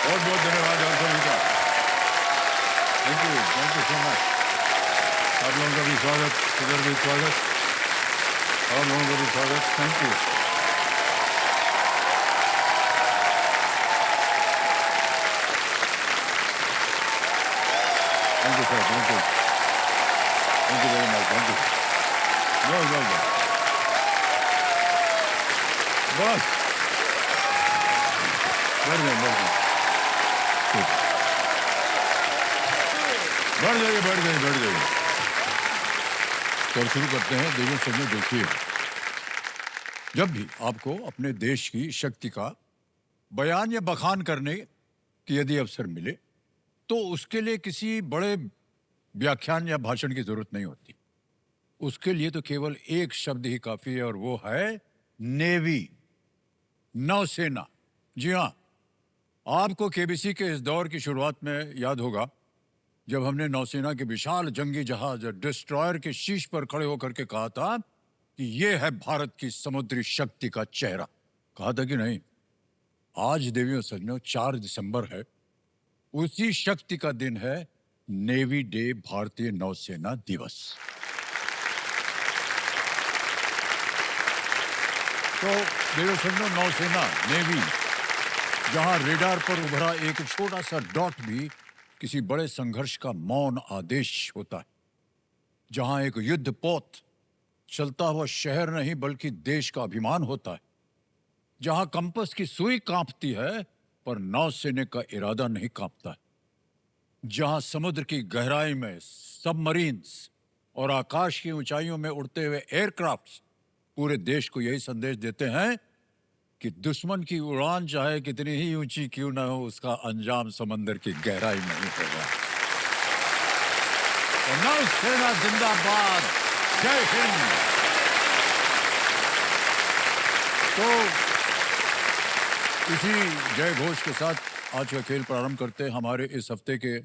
बहुत बहुत धन्यवाद आप सभी का। Thank you so much. आप लोगों का भी स्वागत, इधर भी स्वागत, आप लोगों का भी स्वागत। Thank you. Thank you sir, thank you very much, thank you. बस बस बढ़ जाए, बढ़ जाए, बढ़ जाइए, बढ़ जाइए, बढ़ जाइए। तो शुरू करते हैं। देवियों सब में देखिए, जब भी आपको अपने देश की शक्ति का बयान या बखान करने की यदि अवसर मिले, तो उसके लिए किसी बड़े व्याख्यान या भाषण की जरूरत नहीं होती। उसके लिए तो केवल एक शब्द ही काफी है, और वो है नेवी, नौसेना। जी हाँ, आपको केबीसी के इस दौर की शुरुआत में याद होगा जब हमने नौसेना के विशाल जंगी जहाज डिस्ट्रॉयर के शीर्ष पर खड़े होकर के कहा था कि यह है भारत की समुद्री शक्ति का चेहरा। कहा था कि नहीं? आज देवियों सज्जनों 4 दिसंबर है, उसी शक्ति का दिन है, नेवी डे, भारतीय नौसेना दिवस। तो देवियों सज्जनों, नौसेना, नेवी, जहां रेडार पर उभरा एक छोटा सा डॉट भी किसी बड़े संघर्ष का मौन आदेश होता है, जहां एक युद्ध पोत चलता हुआ शहर नहीं बल्कि देश का अभिमान होता है, जहां कंपस की सुई कांपती है पर नौसैनिक का इरादा नहीं कांपता है, जहां समुद्र की गहराई में सबमरीन्स और आकाश की ऊंचाइयों में उड़ते हुए एयरक्राफ्ट्स पूरे देश को यही संदेश देते हैं कि दुश्मन की उड़ान चाहे कितनी ही ऊंची क्यों ना हो, उसका अंजाम समंदर की गहराई में ही होगा। तो नौसेना जिंदाबाद, जय हिंद। तो इसी जय घोष के साथ आज का खेल प्रारंभ करते हैं। हमारे इस हफ्ते के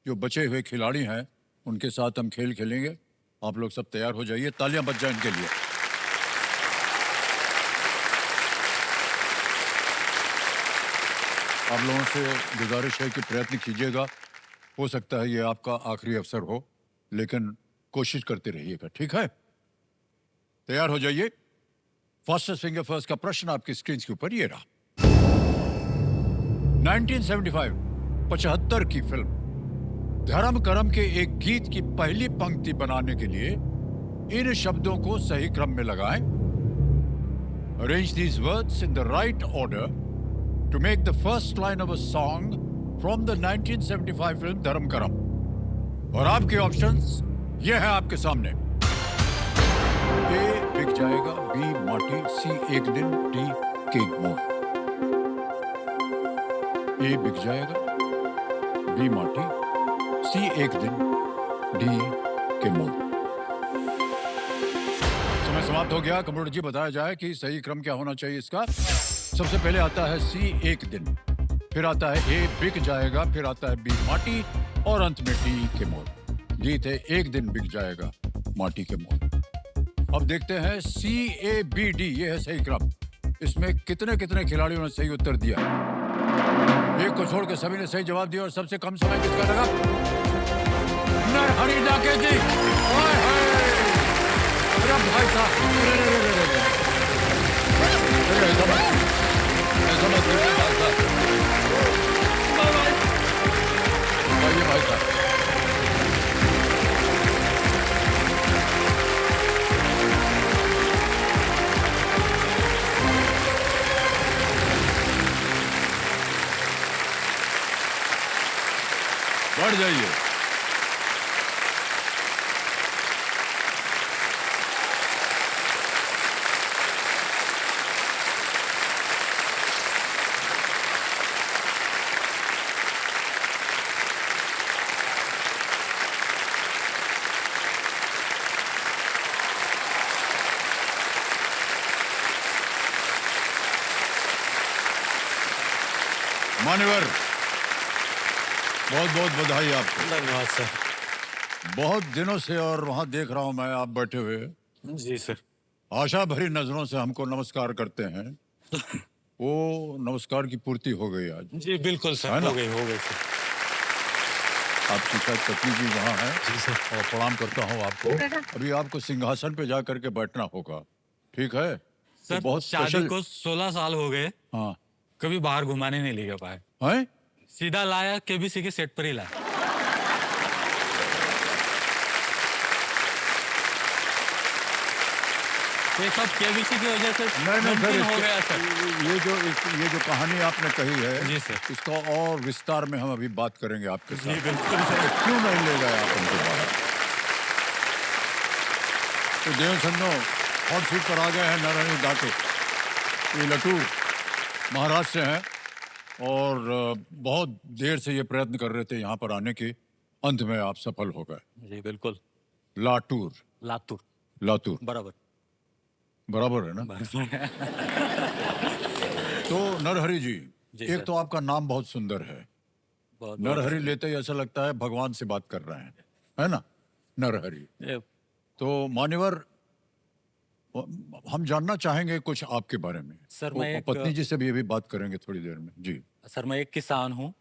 जो बचे हुए खिलाड़ी हैं उनके साथ हम खेल खेलेंगे। आप लोग सब तैयार हो जाइए, तालियां बज जाएं इनके लिए। आप लोगों से गुजारिश है कि प्रयत्न कीजिएगा। हो सकता है ये आपका आखिरी अवसर हो, लेकिन कोशिश करते रहिएगा, ठीक है? तैयार हो जाइए। फास्टेस्ट फिंगर फर्स्ट का प्रश्न आपकी स्क्रीन के ऊपर ये रहा। 1975 75 की फिल्म धर्म करम के एक गीत की पहली पंक्ति बनाने के लिए इन शब्दों को सही क्रम में लगाएं। Arrange these words in the right order to make the first line of a song from the 1975 film धर्म करम। और आपके ऑप्शंस ये हैं आपके सामने। ए बिक जाएगा, बी माटी, सी एक दिन, डी के मोर। ए बिक जाएगा, बी माटी, सी एक दिन, डी के मोर। समय समाप्त हो गया। कंप्यूटर जी बताया जाए कि सही क्रम क्या होना चाहिए इसका। सबसे पहले आता है सी एक दिन, फिर आता है ए बिक जाएगा, फिर आता है बी माटी और अंत में डी के मोर। गीत है एक दिन बिक जाएगा माटी के मोर। अब देखते हैं सी ए बी डी, ये है सही क्रम। इसमें कितने कितने खिलाड़ियों ने सही उत्तर दिया? एक को छोड़ के सभी ने सही जवाब दिया। और सबसे कम समय किसका लगा? हरी डाके जी। भाई साहब, भाई साहब, बढ़ जाइए। मान्यवर, बहुत बहुत बधाई आपको। धन्यवाद सर। बहुत दिनों से और वहां देख रहा हूं मैं आप बैठे हुए। जी सर। आशा भरी नजरों से हमको नमस्कार करते हैं। वो नमस्कार की पूर्ति हो गई आज, जी बिल्कुल सर, है ना? हो गई सर। आपकी शायद पत्नी जी वहाँ है जी सर। और प्रणाम करता हूँ आपको। अभी आपको सिंहासन पे जा करके बैठना होगा, ठीक है? तो सर बहुत शादी स्पेशल। को 16 साल हो गए, हाँ। कभी बाहर घुमाने नहीं लेके पाए। हैं? सीधा लाया केबीसी के सेट पर ही लाया। ये सब केबीसी की वजह से नहीं नहीं सर, मुमकिन हो गया सर। ये जो कहानी आपने कही है, जी सर। इसका और विस्तार में हम अभी बात करेंगे आपके जी साथ। बिल्कुल तो सर। क्यों नहीं ले गए आप उनके बाहर? तो देव संजो हॉट सीट पर आ गए हैं नारायणी दाके। ये लटू महाराष्ट्र से हैं और बहुत देर से ये प्रयत्न कर रहे थे यहाँ पर आने के, अंत में आप सफल हो गए। जी बिल्कुल। लाटूर, लातूर। लातूर बराबर। बराबर है ना? तो नरहरि जी, जी एक सर। तो आपका नाम बहुत सुंदर है। बहुत नरहरि लेते ही ऐसा लगता है भगवान से बात कर रहे हैं, है ना? नरहरि। ये- तो मान्यवर, हम जानना चाहेंगे कुछ आपके बारे में। सर मैं एक पत्नी जी से भी अभी बात करेंगे थोड़ी देर में जी। सर मैं एक किसान हूँ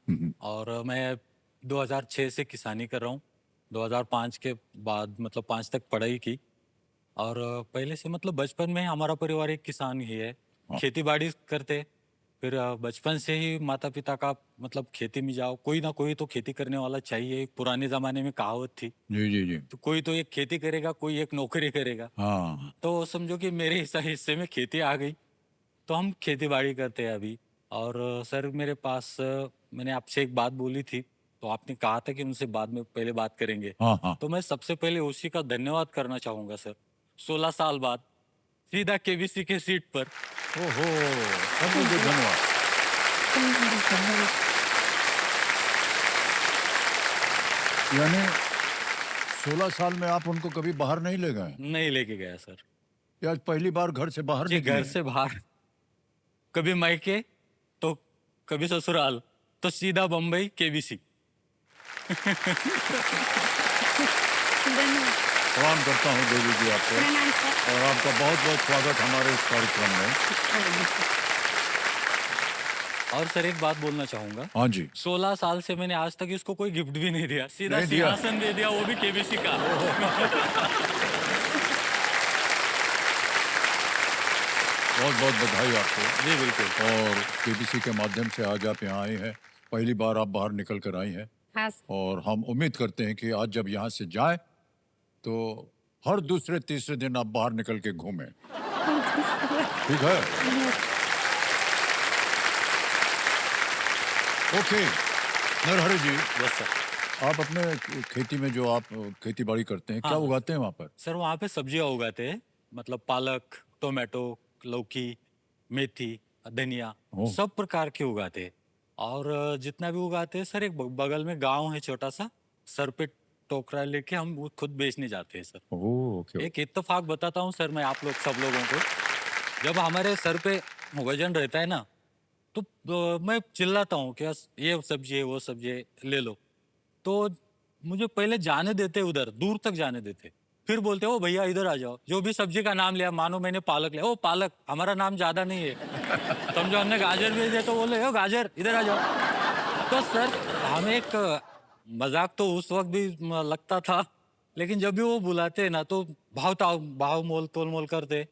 और मैं 2006 से किसानी कर रहा हूँ। 2005 के बाद मतलब 5 तक पढ़ाई की और पहले से मतलब बचपन में हमारा परिवार एक किसान ही है। हाँ। खेती बाड़ी करते, फिर बचपन से ही माता पिता का मतलब खेती में जाओ, कोई ना कोई तो खेती करने वाला चाहिए। एक पुराने जमाने में कहावत थी, जी जी जी। तो कोई तो एक खेती करेगा, कोई एक नौकरी करेगा। हाँ। तो समझो कि मेरे हिस्से में खेती आ गई, तो हम खेती बाड़ी करते हैं अभी। और सर मेरे पास मैंने आपसे एक बात बोली थी, तो आपने कहा था कि उनसे बाद में पहले बात करेंगे। हाँ हाँ। तो मैं सबसे पहले उसी का धन्यवाद करना चाहूंगा सर। 16 साल बाद सीधा केबीसी के सीट पर। ओहो, सब मुझे धन्यवाद। यानी 16 साल में आप उनको कभी बाहर नहीं ले गए? नहीं लेके गया सर। या आज पहली बार घर से बाहर जी निकले घर हैं? से बाहर, कभी मायके तो कभी ससुराल, तो सीधा बम्बई केबीसी। धन्यवाद। प्रणाम करता हूँ देवी जी आपको प्रणाम सर। और आपका बहुत बहुत स्वागत हमारे इस कार्यक्रम में। और सर एक बात बोलना चाहूंगा, हाँ जी। 16 साल से मैंने आज तक इसको कोई गिफ्ट भी नहीं दिया, सीधा नहीं दिया? सिंहासन दे दिया, वो भी केबीसी का। बहुत बहुत बधाई आपको। जी बिल्कुल। और केबीसी के माध्यम से आज आप यहाँ आई हैं, पहली बार आप बाहर निकल कर आई हैं हाँ और हम उम्मीद करते हैं कि आज जब यहाँ से जाएं तो हर दूसरे तीसरे दिन आप बाहर निकल के घूमें, ठीक है? ओके नरहरि जी, यस सर। आप अपने खेती में जो आप खेती बाड़ी करते हैं, क्या हाँ। उगाते हैं वहाँ पर? सर वहाँ पे सब्जियां उगाते हैं, मतलब पालक, टोमेटो, लौकी, मेथी, धनिया, ओह। सब प्रकार के उगाते हैं। और जितना भी उगाते हैं सर, एक बगल में गांव है छोटा सा, सर पे टोकरा लेके हम वो खुद बेचने जाते हैं सर। Oh okay. एक इत्तेफाक बताता हूँ सर मैं आप लोग सब लोगों को। जब हमारे सर पे वजन रहता है ना, तो मैं चिल्लाता हूँ कि ये सब्जी है, वो सब्जी है, ले लो। तो मुझे पहले जाने देते, उधर दूर तक जाने देते, फिर बोलते ओ भैया इधर आ जाओ। जो भी सब्जी का नाम लिया, मानो मैंने पालक लिया, ओ पालक, हमारा नाम ज्यादा नहीं है। समझो हमने गाजर भेज दिया, तो बोले ओ गाजर इधर आ जाओ। तो सर हमें एक मजाक तो उस वक्त भी लगता था, लेकिन जब भी वो बुलाते ना तो भाव मोल तोल मोल करते।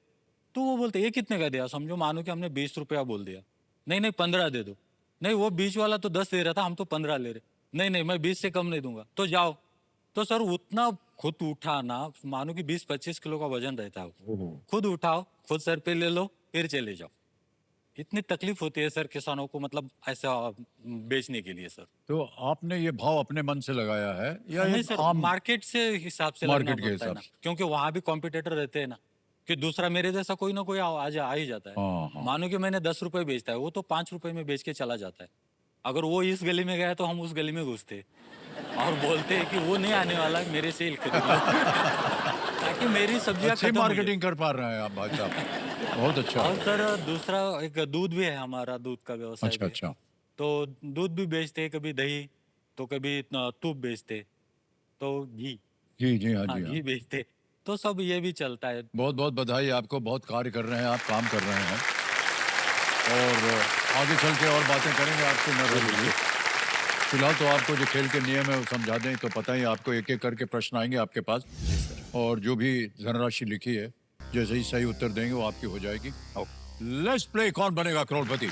तो वो बोलते ये कितने का दिया, समझो मानो कि हमने 20 रुपया बोल दिया, नहीं नहीं 15 दे दो। नहीं वो बीच वाला तो 10 दे रहा था, हम तो 15 ले रहे। नहीं नहीं मैं 20 से कम नहीं दूंगा, तो जाओ। तो सर उतना खुद उठाना, मानो कि 20-25 किलो का वजन रहता है, ओहो। खुद उठाओ, खुद सर पे ले लो, फिर चले जाओ। इतनी तकलीफ होती है सर किसानों को, मतलब ऐसा बेचने के लिए सर। तो आपने ये भाव अपने मन से लगाया है या नहीं एक सर, आम मार्केट से हिसाब से लगना मार्केट के पड़ता है हिसाब ना, से? क्योंकि वहां भी कॉम्पिटिटर रहते हैं ना, कि दूसरा मेरे जैसा कोई ना कोई आ ही जाता है। हाँ हाँ। मानो कि मैंने 10 रुपए बेचता है, वो तो 5 रुपए में बेच के चला जाता है। अगर वो इस गली में गया तो हम उस गली में घुसते और बोलते हैं कि वो नहीं आने वाला, मेरे से ही खरीद लो। ताकि मेरी सब्जियां अच्छी खत्म हो जाए। मार्केटिंग कर पा रहे हैं आप भाई साहब, बहुत अच्छा। और सर दूसरा एक दूध भी है, हमारा दूध का व्यवसाय अच्छा भी है। अच्छा। तो दूध भी बेचते हैं, कभी दही, तो कभी तूप बेचते, तो घी। जी जी हाँ हाँ जी हाँ। घी बेचते, तो सब ये भी चलता है। बहुत बहुत बधाई आपको, बहुत कार्य कर रहे हैं आप, काम कर रहे हैं। और आगे चल के और बातें करेंगे आपसे नरहरि जी। फिलहाल तो आपको जो खेल के नियम है वो समझा दें, तो पता ही है आपको, एक एक करके प्रश्न आएंगे आपके पास, और जो भी धनराशि लिखी है जैसे ही सही उत्तर देंगे वो आपकी हो जाएगी। लेट्स प्ले कौन बनेगा करोड़पति।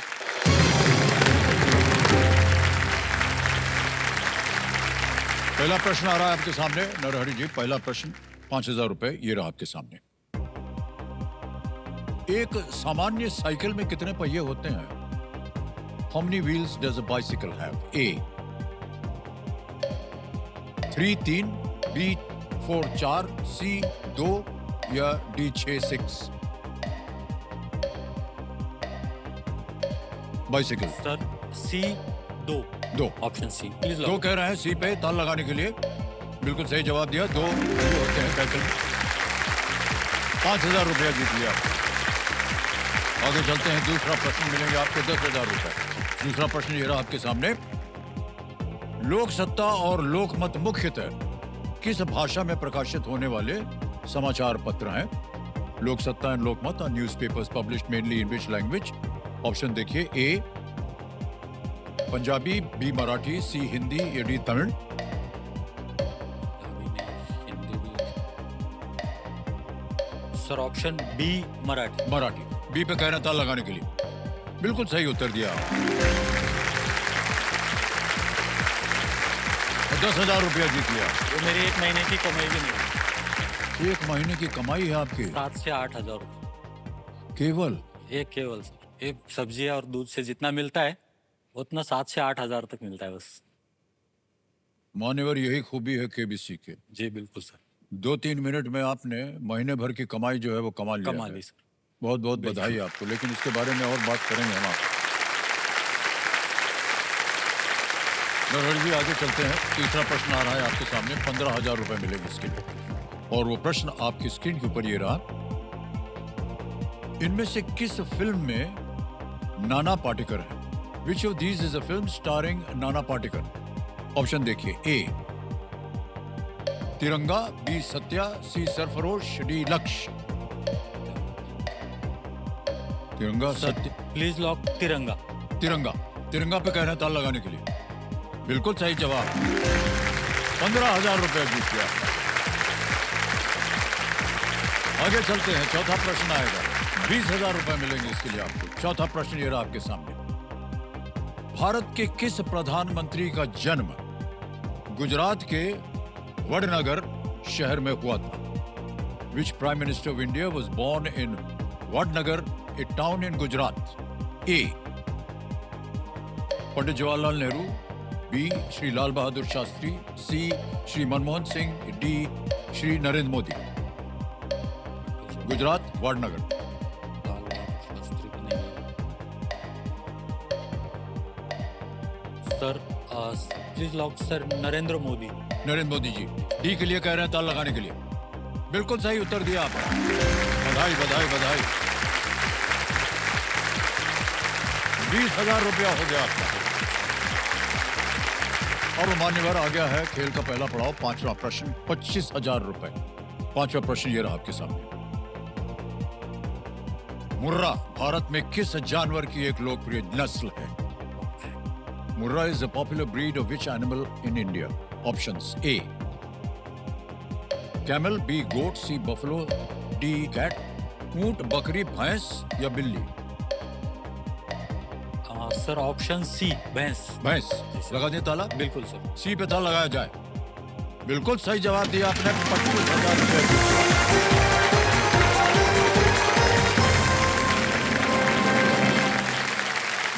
पहला प्रश्न आ रहा है आपके सामने नरहरि जी। पहला प्रश्न 5,000 रुपए ये रहा आपके सामने। एक सामान्य साइकिल में कितने पहिए होते हैं? How many wheels does a bicycle have? A 3 B 4 C 2 या D 6 बाइसिकल। सर सी 2 दो ऑप्शन सी प्लीज दो कह रहे हैं सी पे ताल लगाने के लिए। बिल्कुल सही जवाब दिया। दो पहिए होते हैं साइकिल में। 5,000 रुपया जीत लिया। आगे चलते हैं, दूसरा प्रश्न मिलेंगे आपको 10,000 रुपए। दूसरा प्रश्न ये रहा आपके सामने। लोक सत्ता और लोकमत मुख्यतः किस भाषा में प्रकाशित होने वाले समाचार पत्र हैं? Loksatta and Lokmat are newspapers published mainly in which language? Option देखिए, A Punjabi, B Marathi, C Hindi या D Tamil. Sir option B Marathi. Marathi. B पे कहना था लगाने के लिए। बिल्कुल सही उत्तर दिया। 10,000 रुपया जीत लिया। वो मेरी एक महीने की कमाई भी नहीं है। एक महीने की कमाई है आपकी 7 से 8 हजार रुपये केवल? एक केवल सर। एक सब्जी और दूध से जितना मिलता है उतना 7 से 8 हजार तक मिलता है बस। मान्यवर, यही खूबी है केबीसी के। जी बिल्कुल सर। 2-3 मिनट में आपने महीने भर की कमाई जो है वो कमा लिया कमा है। ली सर। बहुत बहुत बधाई आपको। लेकिन इसके बारे में और बात करेंगे हम आपसे। नरहरि जी आगे चलते हैं। तीसरा प्रश्न आ रहा है आपके सामने। 15,000 रुपए मिलेंगे इसके लिए, और वो प्रश्न आपकी स्क्रीन के ऊपर ये रहा। इनमें से किस फिल्म में नाना पाटेकर है? Which of these is a film starring Nana Patekar? Option देखिए, ए तिरंगा, बी सत्या, सी सरफरोश, डी लक्ष्य। तिरंगा, सर सत्य, प्लीज लॉक तिरंगा। तिरंगा। तिरंगा पे कह रहे हैं ताल लगाने के लिए। बिल्कुल सही जवाब। 15,000 रुपए जीत लिया। आगे चलते हैं, चौथा प्रश्न आएगा। 20,000 रुपए मिलेंगे इसके लिए आपको। चौथा प्रश्न ये रहा आपके सामने। भारत के किस प्रधानमंत्री का जन्म गुजरात के वडनगर शहर में हुआ था? Which prime minister of India was born in Vadnagar, a town in Gujarat? A Pandit Jawaharlal Nehru, B Shri Lal Bahadur Shastri, C Shri Manmohan Singh, D Shri Narendra Modi. Gujarat Vadnagar. Sir please lock sir Narendra Modi. Narendra Modi ji. D के लिए कह रहे हैं ताल लगाने के लिए। बिल्कुल सही उत्तर दिया आपने। बधाई बधाई बधाई। 20,000 रुपया हो गया आपका। और मान्यवर आ गया है खेल का पहला पड़ाव, पांचवा प्रश्न, 25,000 रुपए। पांचवा प्रश्न ये रहा आपके सामने। मुर्रा भारत में किस जानवर की एक लोकप्रिय नस्ल है? मुर्रा is a popular breed of which animal in India? Options: A camel, B goat, C buffalo, D cat। ऊंट, बकरी, भैंस या बिल्ली? सर ऑप्शन सी भैंस। भैंस। लगा दिया ताला? बिल्कुल सर। सी पे ताला लगाया जाए। बिल्कुल सही जवाब दिया आपने। 25,000 रुपए।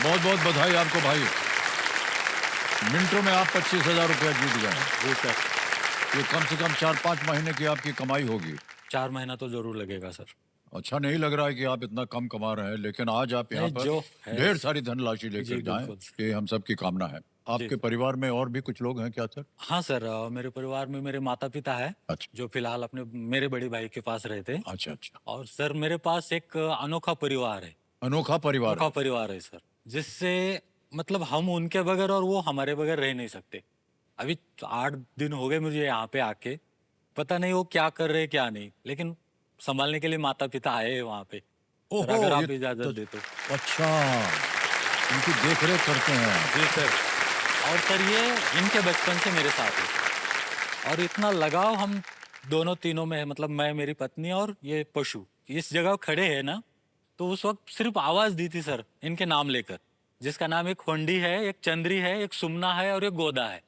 बहुत बहुत बधाई आपको भाई। मिनटों में आप 25,000 रुपया जीत गए। जी सर। ये कम से कम 4-5 महीने की आपकी कमाई होगी। 4 महीना तो जरूर लगेगा सर। अच्छा नहीं लग रहा है कि आप इतना कम कमा रहे हैं, लेकिन आज आप यहाँ नहीं, जो पर है। ढेर सारी धनराशि जी, लेकर जाएं, बिल्कुल। ये हम सबकी कामना है। आपके परिवार में और भी कुछ लोग हैं क्या सर? हाँ सर, मेरे परिवार में मेरे माता पिता है अच्छा जो फिलहाल अपने मेरे बड़े भाई के पास रहते हैं। अच्छा अच्छा। और सर मेरे पास एक अनोखा परिवार है। अनोखा परिवार अनोखा है। परिवार है सर, जिससे मतलब हम उनके बगैर और वो हमारे बगैर रह नहीं सकते। अभी 8 दिन हो गए मुझे यहाँ पे आके, पता नहीं वो क्या कर रहे क्या नहीं, लेकिन संभालने के लिए माता पिता आए हैं वहाँ पे। सर ओहो, अगर ये आप इजाजत तो दे तो। अच्छा, उनकी देख-रेख करते हैं। जी सर। और सर ये इनके बचपन से मेरे साथ है और इतना लगाव हम दोनों तीनों में है, मतलब मैं, मेरी पत्नी और ये पशु इस जगह खड़े हैं ना, तो उस वक्त सिर्फ आवाज दी थी सर इनके नाम लेकर, जिसका नाम एक होंडी है, एक चंद्री है, एक सुमना है और एक गोदा है।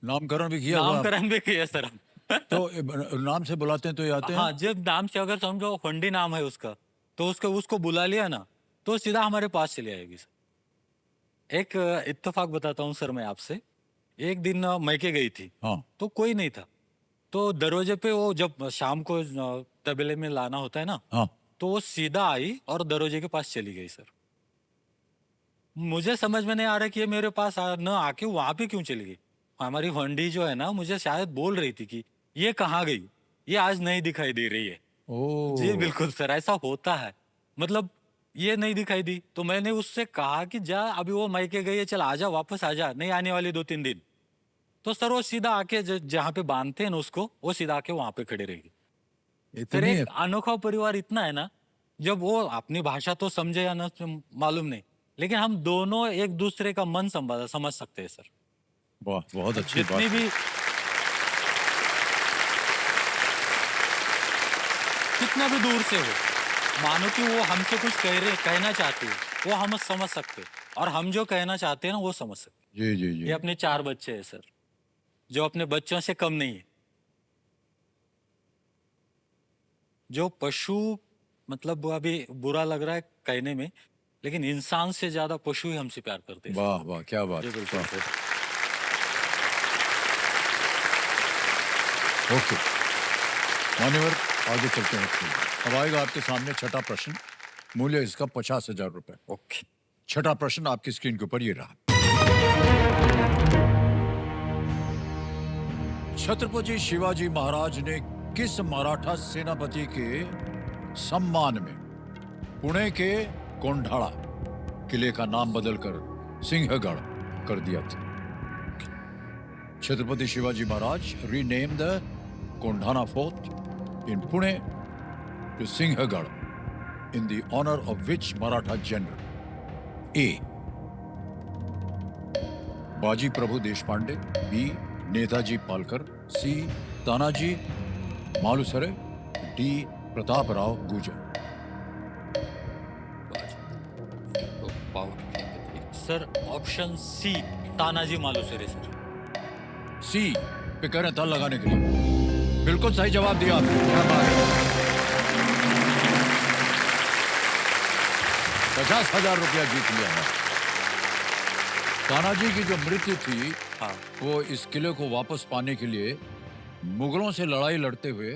नामकरण भी किया हुआ है? नामकरण भी किया सर हम। तो नाम से बुलाते हैं तो ये आते हैं? हाँ, जब नाम से अगर समझो होंडी नाम है उसका, तो उसको उसको बुला लिया ना, तो सीधा हमारे पास चली आएगी सर। एक इत्तेफाक बताता हूँ सर मैं आपसे। एक दिन मैके गई थी, हाँ, तो कोई नहीं था। तो दरवाजे पे वो जब शाम को तबेले में लाना होता है ना, हाँ। तो वो सीधा आई और दरवाजे के पास चली गई सर। मुझे समझ में नहीं आ रहा कि ये मेरे पास न आके वहां पे क्यों चली गई। हमारी होंडी जो है ना, मुझे शायद बोल रही थी कि ये कहाँ गई, ये आज नहीं दिखाई दे रही है। जी ओह! बिल्कुल सर, ऐसा होता है। मतलब ये नहीं दिखाई दी तो मैंने उससे कहा कि जा, अभी वो मैके गई है, चल आजा, वापस आजा, नहीं आने वाली 2-3 दिन। तो सर वो सीधा आके जहाँ पे बांधते हैं ना उसको, वो सीधा आके वहां पे खड़े रहेगी। सर इतनी एक अनोखा परिवार इतना है ना, जब वो अपनी भाषा तो समझे या ना मालूम नहीं, लेकिन हम दोनों एक दूसरे का मन समझ सकते हैं सर। वाह! बहुत अब अच्छी जितनी बात है। भी कितना भी दूर से हो, मानो कि वो हमसे कुछ कहना चाहती है, वो हम समझ सकते हैं, और हम जो कहना चाहते हैं ना वो समझ सकते जी, जी, हैं। जी। ये अपने 4 बच्चे हैं सर, जो अपने बच्चों से कम नहीं है। जो पशु, मतलब वो अभी बुरा लग रहा है कहने में, लेकिन इंसान से ज्यादा पशु ही हमसे प्यार करते हैं वाह, वाह! क्या सर। बात जी है। बिल्कुल वाह! सर। ओके, मान्यवर आगे चलते हैं फिर। अब आएगा आपके सामने छठा प्रश्न, मूल्य इसका 50,000 रुपए। ओके। छठा प्रश्न आपकी स्क्रीन के ऊपर ये रहा। छत्रपति शिवाजी महाराज ने किस मराठा सेनापति के सम्मान में पुणे के कोंढाड़ा किले का नाम बदलकर सिंहगढ़ कर दिया था? Chhatrapati Shivaji Maharaj rename the Kondhana fort in Pune to Sinhagad in the honor of which Maratha general? A. बाजी प्रभु Deshpande, B. Netaji Palkar, C. Tanaji Malusare, D. Prataprao Gujar. Sir option C, Tanaji Malusare sir. C पे कह रहे हैं ताल लगाने के लिए। बिल्कुल सही जवाब दिया आपने, क्या बात है। 50,000 रुपया जीत लिया है। तानाजी की जो मृत्यु थी, हाँ। वो इस किले को वापस पाने के लिए मुगलों से लड़ाई लड़ते हुए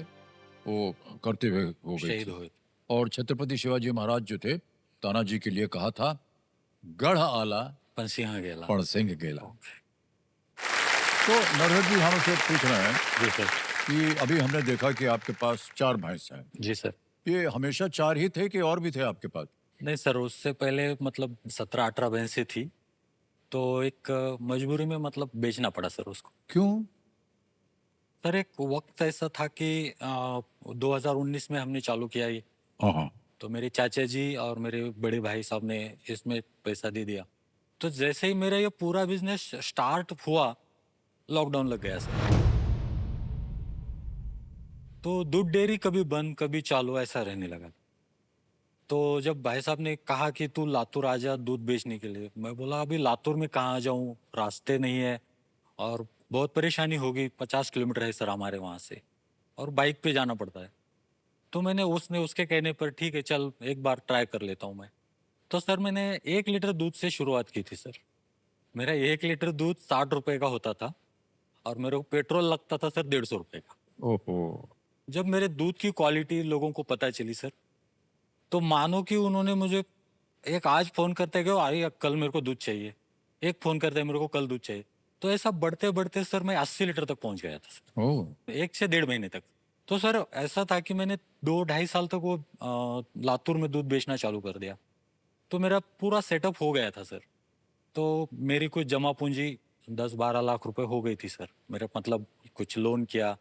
वो करते हुए हो गई शहीद थी। हुए। और छत्रपति शिवाजी महाराज जो थे, तानाजी के लिए कहा था, गढ़ आला पंसिंह गेला। पण सिंह गेला। तो नरहर जी हमसे पूछ रहे हैं जी सर। कि अभी हमने देखा कि आपके पास 4 भैंस हैं। जी सर। ये हमेशा 4 ही थे कि और भी थे आपके पास? नहीं सर, उससे पहले मतलब 17-18 भैंसें थी, तो एक मजबूरी में मतलब बेचना पड़ा सर उसको। क्यों? सर एक वक्त ऐसा था कि 2019 में हमने चालू किया ये, हाँ, हाँ। तो मेरे चाचा जी और मेरे बड़े भाई साहब ने इसमें पैसा दे दिया। तो जैसे ही मेरा ये पूरा बिजनेस स्टार्ट हुआ, लॉकडाउन लग गया सर। तो दूध डेयरी कभी बंद कभी चालू ऐसा रहने लगा। तो जब भाई साहब ने कहा कि तू लातूर आ जा दूध बेचने के लिए, मैं बोला अभी लातूर में कहाँ जाऊँ, रास्ते नहीं है और बहुत परेशानी होगी, 50 किलोमीटर है सर हमारे वहाँ से, और बाइक पे जाना पड़ता है। तो मैंने उसने उसके कहने पर ठीक है चल एक बार ट्राई कर लेता हूँ मैं। तो सर मैंने 1 लीटर दूध से शुरुआत की थी सर। मेरा 1 लीटर दूध 60 रुपए का होता था और मेरे को पेट्रोल लगता था सर 150 रुपए का। ओहो! जब मेरे दूध की क्वालिटी लोगों को पता चली सर, तो मानो कि उन्होंने मुझे एक आज फोन करते गए आई कल मेरे को दूध चाहिए, एक फोन करते मेरे को कल दूध चाहिए। तो ऐसा बढ़ते बढ़ते सर मैं 80 लीटर तक पहुंच गया था सर, ओह! 1 से 1.5 महीने तक। तो सर ऐसा था कि मैंने 2-2.5 साल तक वो लातूर में दूध बेचना चालू कर दिया। तो मेरा पूरा सेटअप हो गया था सर। तो मेरी कुछ जमा पूंजी 10-12 लाख रुपए हो गई थी सर मेरा, मतलब कुछ लोन किया,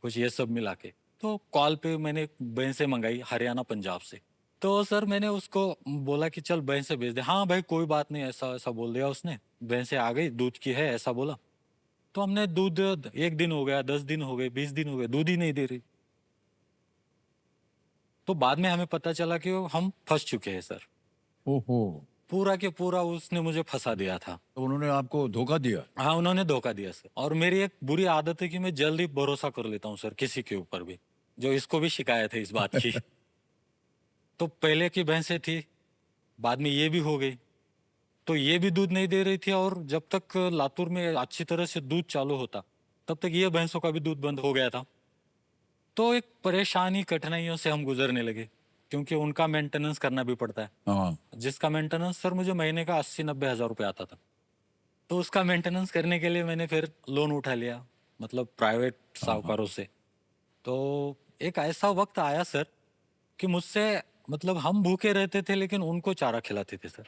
कुछ ये सब मिला के। तो कॉल पे मैंने भैंसें मंगाई हरियाणा पंजाब से। तो सर मैंने उसको बोला कि चल भैंसे बेच दे। हाँ भाई कोई बात नहीं, ऐसा ऐसा बोल दिया उसने। भैंसे आ गई, दूध की है ऐसा बोला। तो हमने दूध, 1 दिन हो गया, 10 दिन हो गए, 20 दिन हो गए, दूध ही नहीं दे रही। तो बाद में हमें पता चला कि हम फंस चुके हैं सर। ओहो। पूरा के पूरा उसने मुझे फंसा दिया था। तो उन्होंने आपको धोखा दिया? हाँ उन्होंने धोखा दिया सर। और मेरी एक बुरी आदत है कि मैं जल्दी भरोसा कर लेता हूँ सर किसी के ऊपर भी, जो इसको भी शिकायत है इस बात की। तो पहले की भैंसें थी, बाद में ये भी हो गई। तो ये भी दूध नहीं दे रही थी, और जब तक लातूर में अच्छी तरह से दूध चालू होता तब तक ये भैंसों का भी दूध बंद हो गया था। तो एक परेशानी, कठिनाइयों से हम गुजरने लगे, क्योंकि उनका मेंटेनेंस करना भी पड़ता है। हाँ। जिसका मेंटेनेंस सर मुझे महीने का 80-90 हज़ार रुपये आता था। तो उसका मेंटेनेंस करने के लिए मैंने फिर लोन उठा लिया, मतलब प्राइवेट हाँ। हाँ। साहूकारों से। तो एक ऐसा वक्त आया सर कि मुझसे, मतलब हम भूखे रहते थे लेकिन उनको चारा खिलाते थे सर।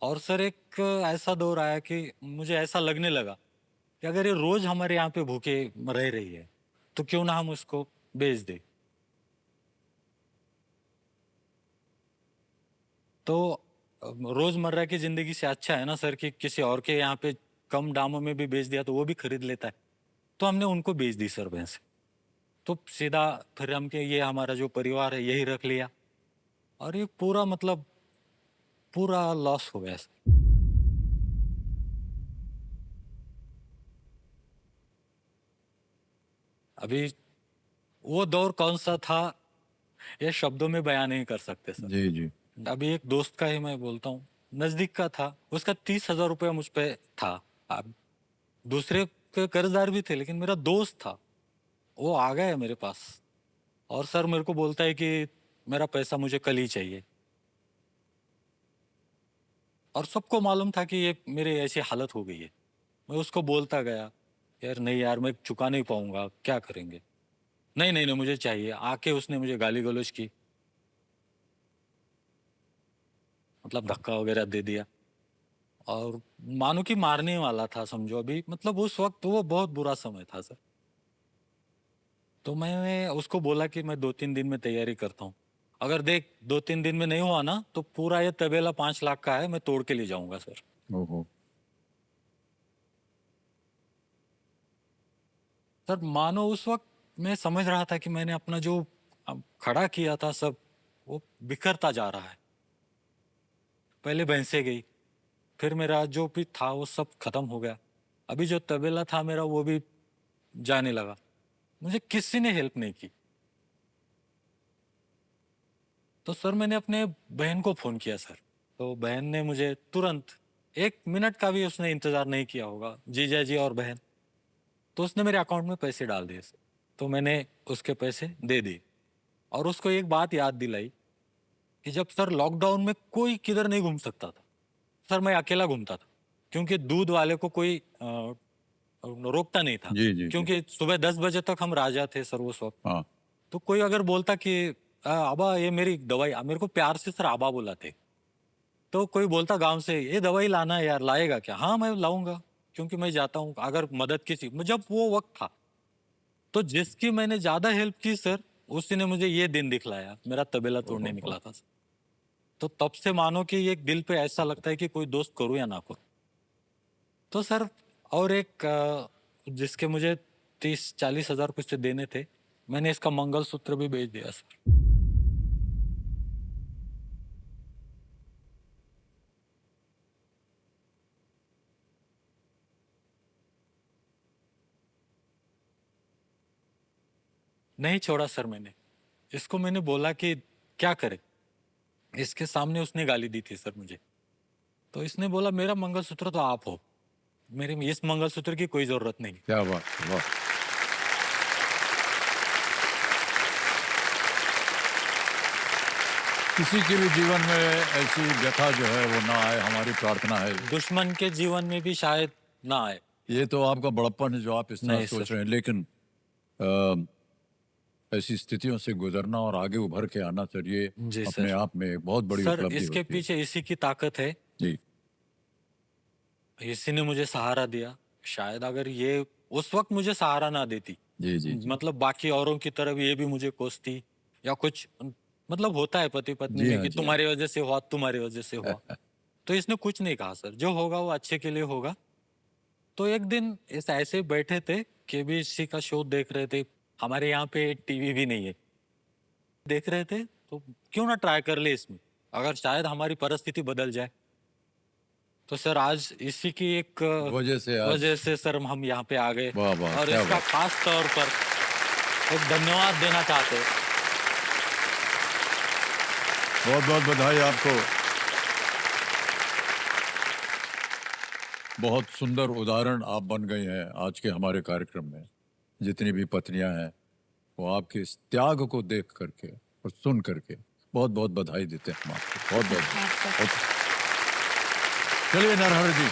और सर एक ऐसा दौर आया कि मुझे ऐसा लगने लगा कि अगर ये रोज हमारे यहाँ पे भूखे रह रही है तो क्यों ना हम उसको बेच दें। तो रोजमर्रा की जिंदगी से अच्छा है ना सर कि किसी और के यहाँ पे कम दामों में भी बेच दिया तो वो भी खरीद लेता है। तो हमने उनको बेच दी सर भैंस। तो सीधा फिर हम के ये हमारा जो परिवार है यही रख लिया, और ये पूरा मतलब पूरा लॉस हो गया सर। अभी वो दौर कौन सा था ये शब्दों में बयान नहीं कर सकते सर। जी जी। अभी एक दोस्त का ही मैं बोलता हूँ, नजदीक का था, उसका 30,000 रुपया मुझ पे था। अब दूसरे के कर्जदार भी थे लेकिन मेरा दोस्त था, वो आ गया मेरे पास और सर मेरे को बोलता है कि मेरा पैसा मुझे कल ही चाहिए। और सबको मालूम था कि ये मेरी ऐसी हालत हो गई है। मैं उसको बोलता गया, यार नहीं यार मैं चुका नहीं पाऊंगा, क्या करेंगे। नहीं नहीं नहीं मुझे चाहिए। आके उसने मुझे गाली गलौज की, मतलब धक्का वगैरह दे दिया, और मानो कि मारने वाला था समझो। अभी मतलब उस वक्त वो बहुत बुरा समय था सर। तो मैंने उसको बोला कि मैं 2-3 दिन में तैयारी करता हूँ, अगर देख 2-3 दिन में नहीं हुआ ना तो पूरा ये तबेला 5 लाख का है, मैं तोड़ के ले जाऊंगा सर। ओहो। सर मानो उस वक्त मैं समझ रहा था कि मैंने अपना जो खड़ा किया था सब वो बिखरता जा रहा है। पहले भैंसे गई, फिर मेरा जो भी था वो सब खत्म हो गया। अभी जो तबेला था मेरा वो भी जाने लगा। मुझे किसी ने हेल्प नहीं की। तो सर मैंने अपने बहन को फोन किया सर। तो बहन ने मुझे तुरंत, 1 मिनट का भी उसने इंतजार नहीं किया होगा, जीजा जी और बहन, तो उसने मेरे अकाउंट में पैसे डाल दिए सर। तो मैंने उसके पैसे दे दिए, और उसको एक बात याद दिलाई कि जब सर लॉकडाउन में कोई किधर नहीं घूम सकता था, सर मैं अकेला घूमता था, क्योंकि दूध वाले को कोई रोकता नहीं था। जी जी जी। क्योंकि सुबह 10 बजे तक हम राजा थे सर उस वक्त। हाँ। तो कोई अगर बोलता कि आबा ये मेरी दवाई, मेरे को प्यार से सर आबा बुलाते, तो कोई बोलता गांव से ये दवाई लाना है यार, लाएगा क्या, हाँ मैं लाऊंगा, क्योंकि मैं जाता हूँ अगर मदद की चीज। जब वो वक्त था तो जिसकी मैंने ज्यादा हेल्प की सर, उसी ने मुझे ये दिन दिखलाया, मेरा तबेला तोड़ने ओहो। निकला था सर। तो तब से मानो कि एक दिल पे ऐसा लगता है कि कोई दोस्त करूं या ना करूं। तो सर और एक जिसके मुझे 30-40 हज़ार कुछ देने थे, मैंने इसका मंगलसूत्र भी बेच दिया सर। नहीं छोड़ा सर मैंने इसको। मैंने बोला कि क्या करे, इसके सामने उसने गाली दी थी सर मुझे। तो इसने बोला मेरा मंगलसूत्र तो आप हो, मेरे में इस मंगलसूत्र की कोई जरूरत नहीं। क्या बात, वाह। किसी के भी जीवन में ऐसी व्यथा जो है वो ना आए, हमारी प्रार्थना है। दुश्मन के जीवन में भी शायद ना आए। ये तो आपका बड़प्पन है जो आप इस तरह नहीं सोच सर। रहे हैं, लेकिन ऐसी स्थितियों से गुजरना और आगे उभर के आना सर, ये जी अपने सर। आप में एक बहुत बड़ी सर उपलब्धि इसके होती है। पीछे इसी की ताकत है, जी। इसी ने मुझे सहारा दिया। शायद अगर ये उस वक्त मुझे सहारा ना देती जी जी जी मतलब बाकी औरों की तरफ ये भी मुझे कोसती या कुछ, मतलब होता है पति पत्नी जी में हाँ कि जी तुम्हारी वजह से हुआ, तुम्हारी वजह से हुआ। हाँ। तो इसने कुछ नहीं कहा सर, जो होगा वो अच्छे के लिए होगा। तो एक दिन इस ऐसे ही बैठे थे, केबीसी का शो देख रहे थे। हमारे यहाँ पे टीवी भी नहीं है, देख रहे थे तो क्यों ना ट्राई कर ले इसमें, अगर शायद हमारी परिस्थिति बदल जाए। तो सर आज इसी की एक वजह से आज वजह से सर हम यहाँ पे आ गए, वाह वाह और क्या इसका बात। खास तौर पर एक धन्यवाद देना चाहते हैं। बहुत बहुत बधाई आपको। बहुत सुंदर उदाहरण आप बन गए हैं आज के हमारे कार्यक्रम में। जितनी भी पत्नियां हैं वो आपके इस त्याग को देख करके और सुन करके बहुत बहुत बधाई देते हैं हम आपको। बहुत बहुत चलिए नरहर जी,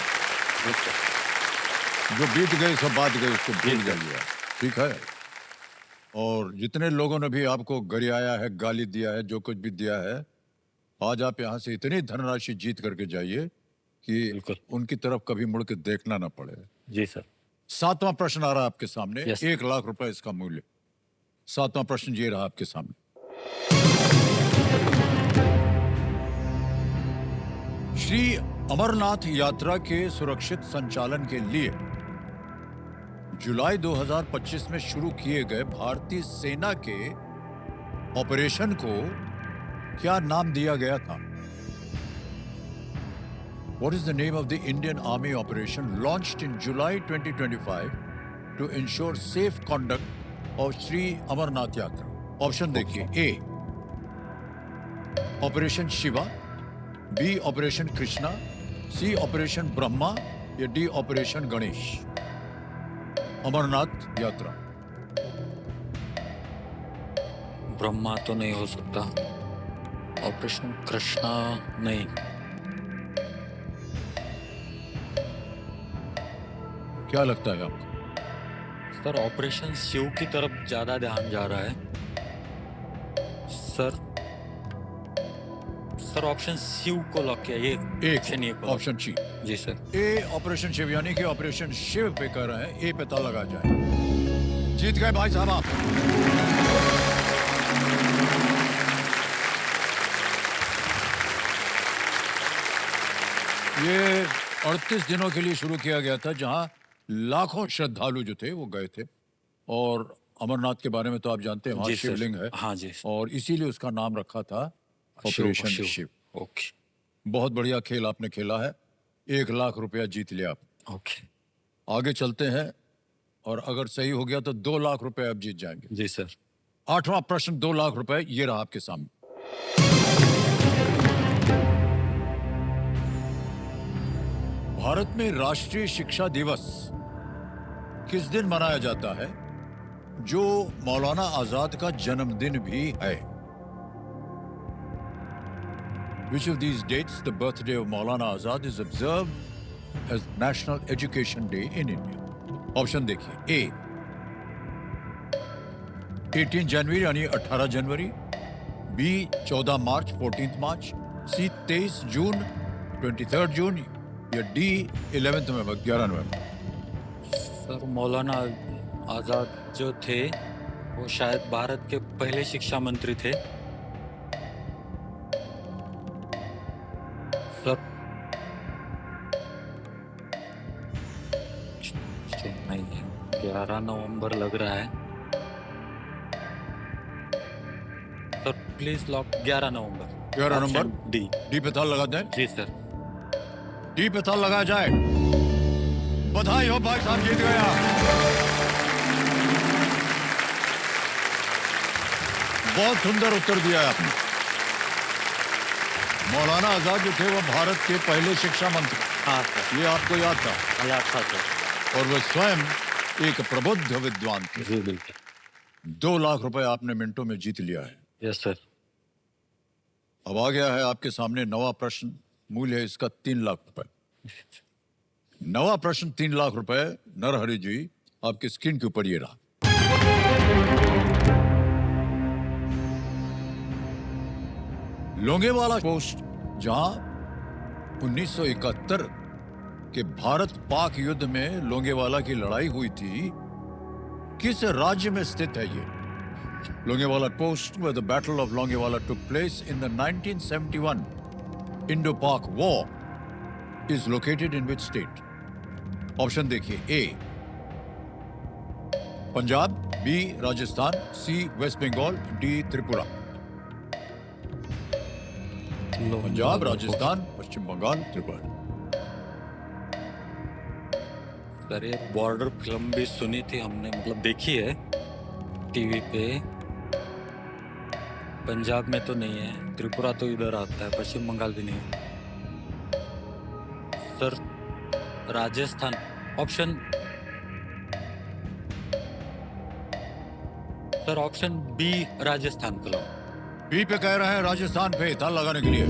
जो बीत गई सब बात गई, उसको भूल जाइए, ठीक है। और जितने लोगों ने भी आपको गरियाया है, गाली दिया है, जो कुछ भी दिया है, आज आप यहाँ से इतनी धनराशि जीत करके जाइए कि बिल्कुल। उनकी तरफ कभी मुड़ के देखना ना पड़े। जी सर। 7वां प्रश्न आ रहा है आपके सामने, Yes. 1 लाख रुपए इसका मूल्य। 7वां प्रश्न ये रहा आपके सामने। श्री अमरनाथ यात्रा के सुरक्षित संचालन के लिए जुलाई 2025 में शुरू किए गए भारतीय सेना के ऑपरेशन को क्या नाम दिया गया था? What is the name of the Indian Army operation launched in July 2025 to ensure safe conduct of Shri Amarnath Yatra? Option देखिए, A operation Shiva, B operation Krishna, C operation Brahma या डी ऑपरेशन गणेश। अमरनाथ यात्रा। ब्रह्मा तो नहीं हो सकता, ऑपरेशन कृष्णा नहीं। क्या लगता है आपको? सर ऑपरेशन शिव की तरफ ज्यादा ध्यान जा रहा है। सर सर ऑप्शन शिव को लॉक किया, ये एक ऑप्शन ये को। Option C. जी सर। ए ऑपरेशन शिव, यानी कि ऑपरेशन शिव पे कर रहे हैं, ए पता लगा जाए। जीत गए भाई साहब आप। ये 38 दिनों के लिए शुरू किया गया था, जहां लाखों श्रद्धालु जो थे वो गए थे। और अमरनाथ के बारे में तो आप जानते हैं, वहां जी सर। शिवलिंग है। हाँ जी सर। और इसीलिए उसका नाम रखा था ऑपरेशन शिव। ओके बहुत बढ़िया खेल आपने खेला है, 1 लाख रुपया जीत लिया आप। ओके। आगे चलते हैं, और अगर सही हो गया तो 2 लाख रुपए आप जीत जाएंगे। जी सर। 8वां प्रश्न, 2 लाख रुपए, ये रहा आपके सामने। भारत में राष्ट्रीय शिक्षा दिवस किस दिन मनाया जाता है, जो मौलाना आजाद का जन्मदिन भी है? Which of these dates the birthday of Maulana Azad is observed as National Education Day in India? Option देखिए, ए 18 जनवरी यानी 18 जनवरी, बी 14 मार्च 14 मार्च, सी 23 जून 23 जून, या डी 11 नवंबर 11 नवंबर। सर मौलाना आजाद जो थे वो शायद भारत के पहले शिक्षा मंत्री थे। सर नहीं है, 11 नवंबर लग रहा है। Sir please lock 11 November. 11 November, option D. D पे था लगा दें। जी सर। डी पे था लगा जाए। बधाई हो भाई साहब, जीत गया। बहुत सुंदर उत्तर दिया है आपने। मौलाना आजाद जो थे वो भारत के पहले शिक्षा मंत्री, हाँ सर, ये आपको याद था। याद था सर। और वो स्वयं एक प्रबुद्ध विद्वान थे। जी बिल्कुल। 2 लाख रुपए आपने मिनटों में जीत लिया है। Yes sir. अब आ गया है आपके सामने 9वां प्रश्न, मूल्य है इसका 3 लाख रुपए। 9वां प्रश्न 3 लाख रुपए। नरहरि जी, आपकी स्क्रीन के ऊपर ये रहा। लोंगेवाला पोस्ट, जहां 1971 के भारत पाक युद्ध में लोंगेवाला की लड़ाई हुई थी, किस राज्य में स्थित है ये? Longewala post where the battle of Longewala took place in the 1971 Indo-Pak War is located in which state? Option देखिए, ए पंजाब, बी राजस्थान, सी वेस्ट बंगाल, डी त्रिपुरा। पंजाब, राजस्थान, पश्चिम बंगाल, त्रिपुरा। सर ये बॉर्डर फिल्म भी सुनी थी हमने, मतलब देखी है टीवी पे। पंजाब में तो नहीं है, त्रिपुरा तो इधर आता है, पश्चिम बंगाल भी नहीं है। Sir Rajasthan option, sir option B Rajasthan को लो। बी पे कह रहे हैं राजस्थान पे ताल लगाने के लिए।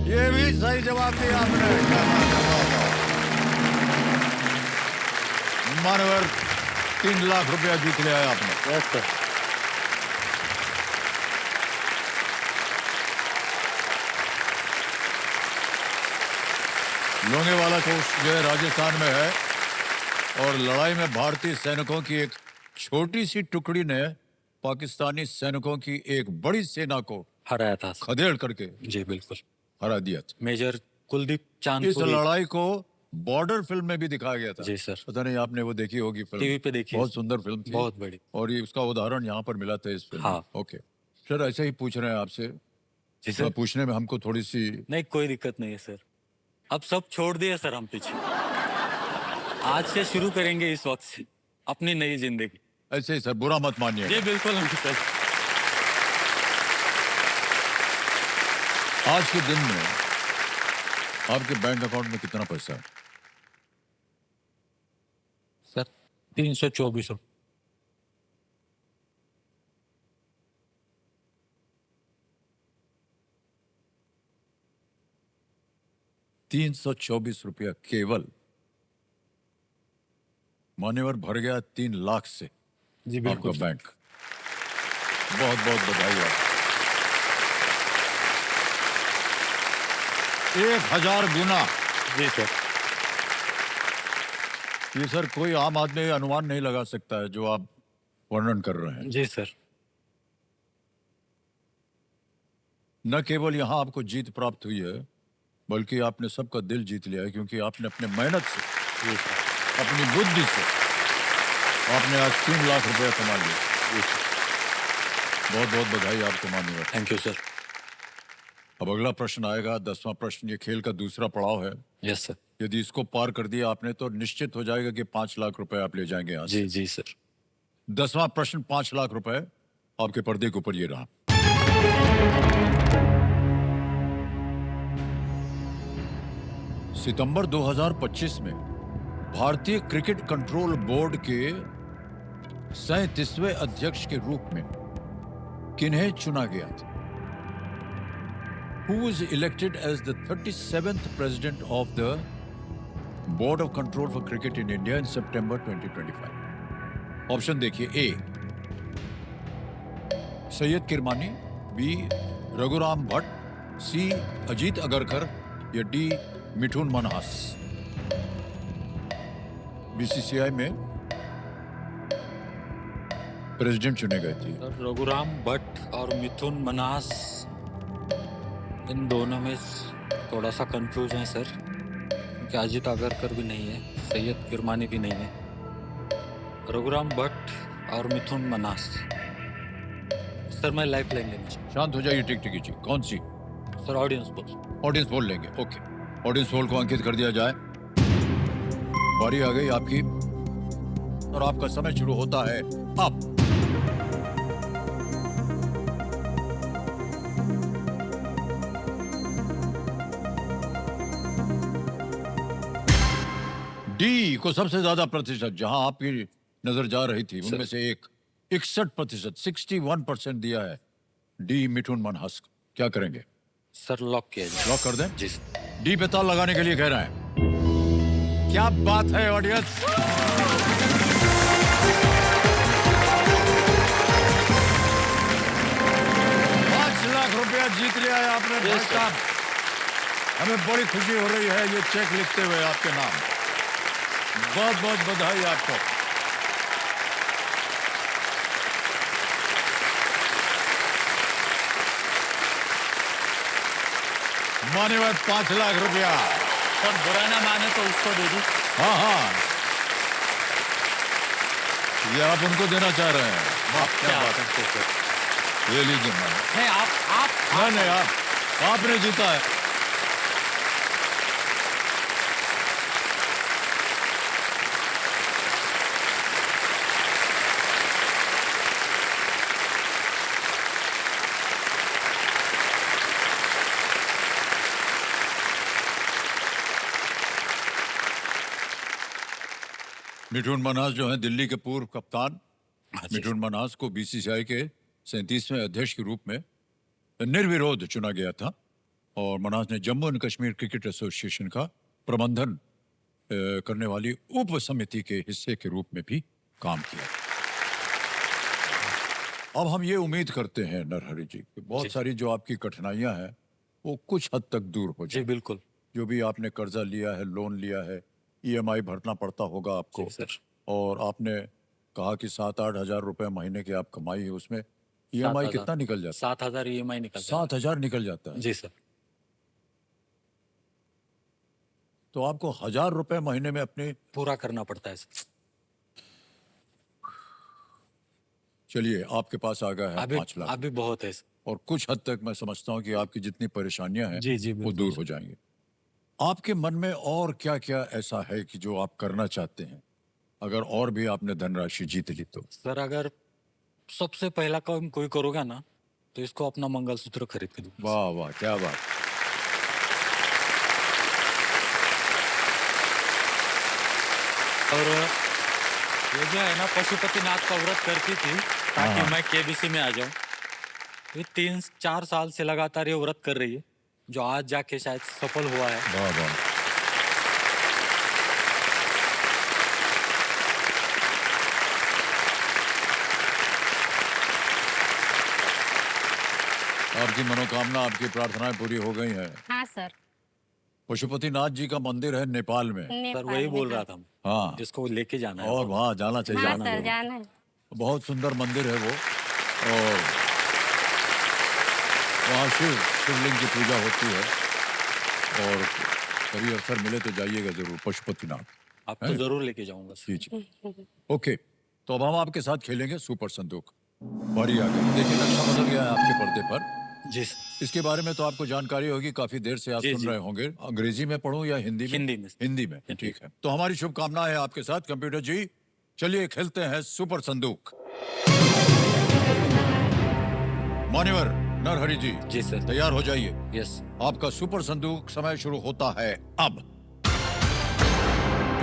ये भी सही जवाब दिया आपने। क्या बात है, वाह, वाह। मानवर 3 लाख रुपया जीत लिया है आपने। Yes sir. लोंगेवाला पोस्ट जो है राजस्थान में है और लड़ाई में भारतीय सैनिकों की एक छोटी सी टुकड़ी ने पाकिस्तानी सैनिकों की एक बड़ी सेना को हराया था सर। खदेड़ करके जी बिल्कुल। हरा दिया था। मेजर कुलदीप इस चांदपुरी। लड़ाई को बॉर्डर फिल्म में भी दिखाया गया था। जी सर। पता नहीं आपने वो देखी होगी फिल्म। टीवी पे देखी है। बहुत सुंदर फिल्म थी, बहुत बड़ी। और ये उसका उदाहरण यहाँ पर मिला था इस फिल्म में। हाँ। ओके सर, ऐसे ही पूछ रहे हैं आपसे। जी सर। पूछने में हमको थोड़ी सी नहीं, कोई दिक्कत नहीं है सर। अब सब छोड़ दिए सर हम पीछे। आज से शुरू करेंगे इस वक्त से अपनी नई जिंदगी। ऐसे ही सर, बुरा मत मानिए। जी बिल्कुल नहीं सर। आज के दिन में आपके बैंक अकाउंट में कितना पैसा है? सर 324 रुपये। ₹324 केवल। मान्यवर भर गया 3 लाख से जी आपका बिल्कुल। बैंक। बहुत बहुत बधाई आपको। 1000 गुना। जी सर। ये सर कोई आम आदमी अनुमान नहीं लगा सकता है जो आप वर्णन कर रहे हैं। जी सर। न केवल यहाँ आपको जीत प्राप्त हुई है, बल्कि आपने सबका दिल जीत लिया है, क्योंकि आपने अपने मेहनत से, जी सर। अपनी बुद्धि से आपने आज 3 लाख रुपया कमा लिया। जी सर। बहुत बहुत बधाई आपको मान्यवर। Thank you sir. अब अगला प्रश्न आएगा, 10वां प्रश्न। ये खेल का दूसरा पड़ाव है। Yes sir. यदि इसको पार कर दिया आपने तो निश्चित हो जाएगा कि 5 लाख रुपए आप ले जाएंगे यहाँ से। जी जी सर। 10वां प्रश्न 5 लाख रुपए आपके पर्दे के ऊपर ये रहा। सितंबर 2025 में भारतीय क्रिकेट कंट्रोल बोर्ड के 37वें अध्यक्ष के रूप में किन्हें चुना गया था? Who was elected as the 37th president of the Board of Control for Cricket in India in September 2025? Option देखिए, ए सैयद किरमानी, बी रघुराम भट्ट, सी अजीत अगरकर या डी मिठुन मनहास। बीसीसीआई में प्रेसिडेंट चुने गए थे। सर रघुराम भट्ट और मिथुन मनास, इन दोनों में थोड़ा सा कंफ्यूज है सर, क्योंकि अजीत अगरकर भी नहीं है, सैयद किरमानी भी नहीं है। रघुराम भट्ट और मिथुन मनास। सर मैं लाइफ लाइन लेना चाहूँ। शांत हो जाइए, टिक टिक जी। कौन सी? Sir audience poll. Audience poll लेंगे। ओके, ऑडियंस पोल को अंकित कर दिया जाए। बारी आ गई आपकी और आपका समय शुरू होता है अब। डी को सबसे ज्यादा प्रतिशत, जहां आपकी नजर जा रही थी उनमें से एक 61%, 61% दिया है डी मिठुन मनहास। क्या करेंगे? सर लॉक किया जाए। लॉक कर दें? जी सर। डी पे ताल लगाने के लिए कह रहे हैं। क्या बात है ऑडियंस! 5 लाख रुपया जीत लिया है आपने भाई साहब। हमें बड़ी खुशी हो रही है ये चेक लिखते हुए आपके नाम। बहुत बहुत बधाई आपको। मान्यवर 5 लाख रुपया। पर बुरा ना माने तो उसको दे दी। हाँ हाँ, ये आप उनको देना चाह रहे हैं? वाह, क्या क्या बात करते सर? है। ये लीजिए मैम। नहीं आप नहीं आपने जीता है। मिठुन मनास जो है दिल्ली के पूर्व कप्तान, हाँ जी। मिठुन मनास को बीसीसीआई के 37वें अध्यक्ष के रूप में निर्विरोध चुना गया था और मनास ने Jammu and Kashmir cricket association का प्रबंधन करने वाली उप समिति के हिस्से के रूप में भी काम किया। अब हम ये उम्मीद करते हैं नरहरि जी कि बहुत जी। सारी जो आपकी कठिनाइयां हैं वो कुछ हद तक दूर हो जी जाए। बिल्कुल। जो भी आपने कर्जा लिया है, लोन लिया है, ईएमआई भरना पड़ता होगा आपको, जी सर। और आपने कहा कि 7-8 हजार रुपए महीने की आप कमाई है, उसमें ईएमआई 7,000 कितना निकल जाता 7,000 EMI है? निकल जाता 7 हजार निकल जाता है। है। जी सर। तो आपको 1,000 रुपए महीने में अपने, पूरा करना पड़ता है सर। चलिए आपके पास आ गया है अभी 5 लाख, अभी बहुत है सर। और कुछ हद तक मैं समझता हूँ कि आपकी जितनी परेशानियां हैं जी, जी, वो बिल्कुल दूर सर। हो जाएंगी। आपके मन में और क्या क्या ऐसा है कि जो आप करना चाहते हैं, अगर और भी आपने धनराशि जीत ली तो? सर अगर सबसे पहला काम कोई करोगा ना तो इसको अपना मंगलसूत्र खरीद के दूंगा। वाह वाह, क्या बात। और ये जो है ना पशुपतिनाथ का व्रत करती थी ताकि हाँ। मैं केबीसी में आ जाऊं। ये 3-4 साल से लगातार ये व्रत कर रही है, जो आज जाके शायद सफल हुआ है। वाह वाह। आपकी मनोकामना, आपकी प्रार्थनाएं पूरी हो गई हैं। हाँ सर। पशुपतिनाथ जी का मंदिर है नेपाल में। सर नेपाल वही में, बोल हाँ। रहा था मैं, हाँ, जिसको लेके जाना है। और वहाँ जाना चाहिए। हाँ आप सर, लोगों को। जाना है। बहुत सुंदर मंदिर है वो, और वहाँ शिवलिंग की पूजा होती है, और कभी अवसर मिले तो जाइएगा जरूर पशुपतिनाथ। आप तो हैं? जरूर लेके जाऊंगा सर। जी जी। ओके, तो अब हम आपके साथ खेलेंगे सुपर संदूक। बारी आ गई, देखिए नक्शा बदल गया है आपके पर्दे पर। जी सर। इसके बारे में तो आपको जानकारी होगी, काफी देर से आप जी, सुन जी। रहे होंगे। अंग्रेजी में पढ़ूं या हिंदी में? हिंदी में। हिंदी में, ठीक है। तो हमारी शुभकामनाएं है आपके साथ कंप्यूटर जी। चलिए खेलते हैं सुपर संदूक। मान्यवर नरहरि जी, जी सर। तैयार हो जाइए। यस। आपका सुपर संदूक समय शुरू होता है अब।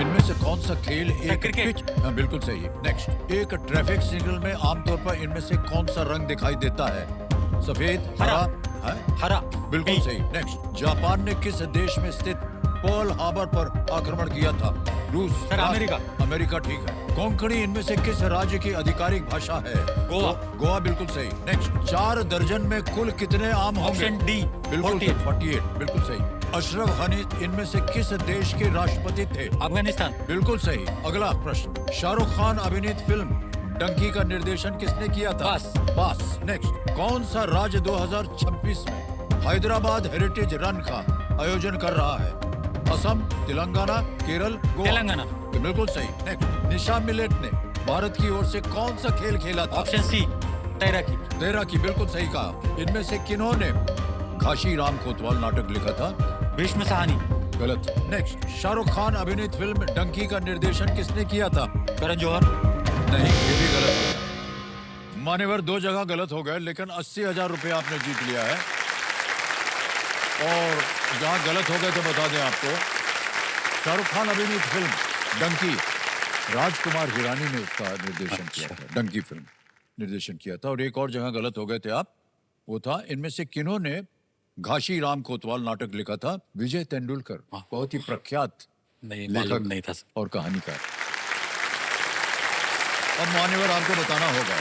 इनमें से कौन सा खेल एक क्रिकेट। हाँ, बिल्कुल सही। नेक्स्ट, एक ट्रैफिक सिग्नल में आमतौर पर इनमें से कौन सा रंग दिखाई देता है? सफेद, हरा, है? हरा। बिल्कुल नहीं। सही। नेक्स्ट, जापान ने किस देश में स्थित पर्ल हार्बर पर आक्रमण किया था? रूस। Sir, America. अमेरिका, ठीक है। कोंकणी इनमें से किस राज्य की आधिकारिक भाषा है? गोवा। गोवा, बिल्कुल सही। नेक्स्ट, 4 दर्जन में कुल कितने आम होंगे? ऑप्शन डी, बिल्कुल 48। 48, बिल्कुल सही। अशरफ गनी इनमें से किस देश के राष्ट्रपति थे? अफगानिस्तान। बिल्कुल सही। अगला प्रश्न, शाहरुख खान अभिनीत फिल्म डंकी का निर्देशन किसने किया था? पास। नेक्स्ट, कौन सा राज्य 2026 में हैदराबाद हेरिटेज रन का आयोजन कर रहा है? असम, तेलंगाना, केरल, गोवा? तेलंगाना। बिल्कुल सही। नेक्स्ट, निशा मिलेट ने भारत की ओर से कौन सा खेल खेला था? ऑप्शन सी, तैराकी। तैराकी, बिल्कुल सही कहा। इनमें से किन्होंने घाशी राम कोतवाल नाटक लिखा था? भीष्म साहनी। गलत। नेक्स्ट, शाहरुख खान अभिनीत फिल्म डंकी का निर्देशन किसने किया था? करण जौहर। नहीं, ये भी गलत हो गया। मान्यवर 2 जगह गलत हो गए, लेकिन 80,000 रुपए आपने जीत लिया है। और जहां गलत हो गए तो बता दें आपको, शाहरुख खान अभिनीत फिल्म डंकी, राजकुमार हिरानी ने उसका निर्देशन किया था। डंकी फिल्म निर्देशन किया था। और एक और जगह गलत हो गए थे आप, वो था इनमें से किन्होंने घाशी राम कोतवाल नाटक लिखा था? विजय तेंदुलकर, बहुत ही प्रख्यात नहीं, लेखक मालूम नहीं था सर। और कहानीकार। अब मान्यवर आपको बताना होगा,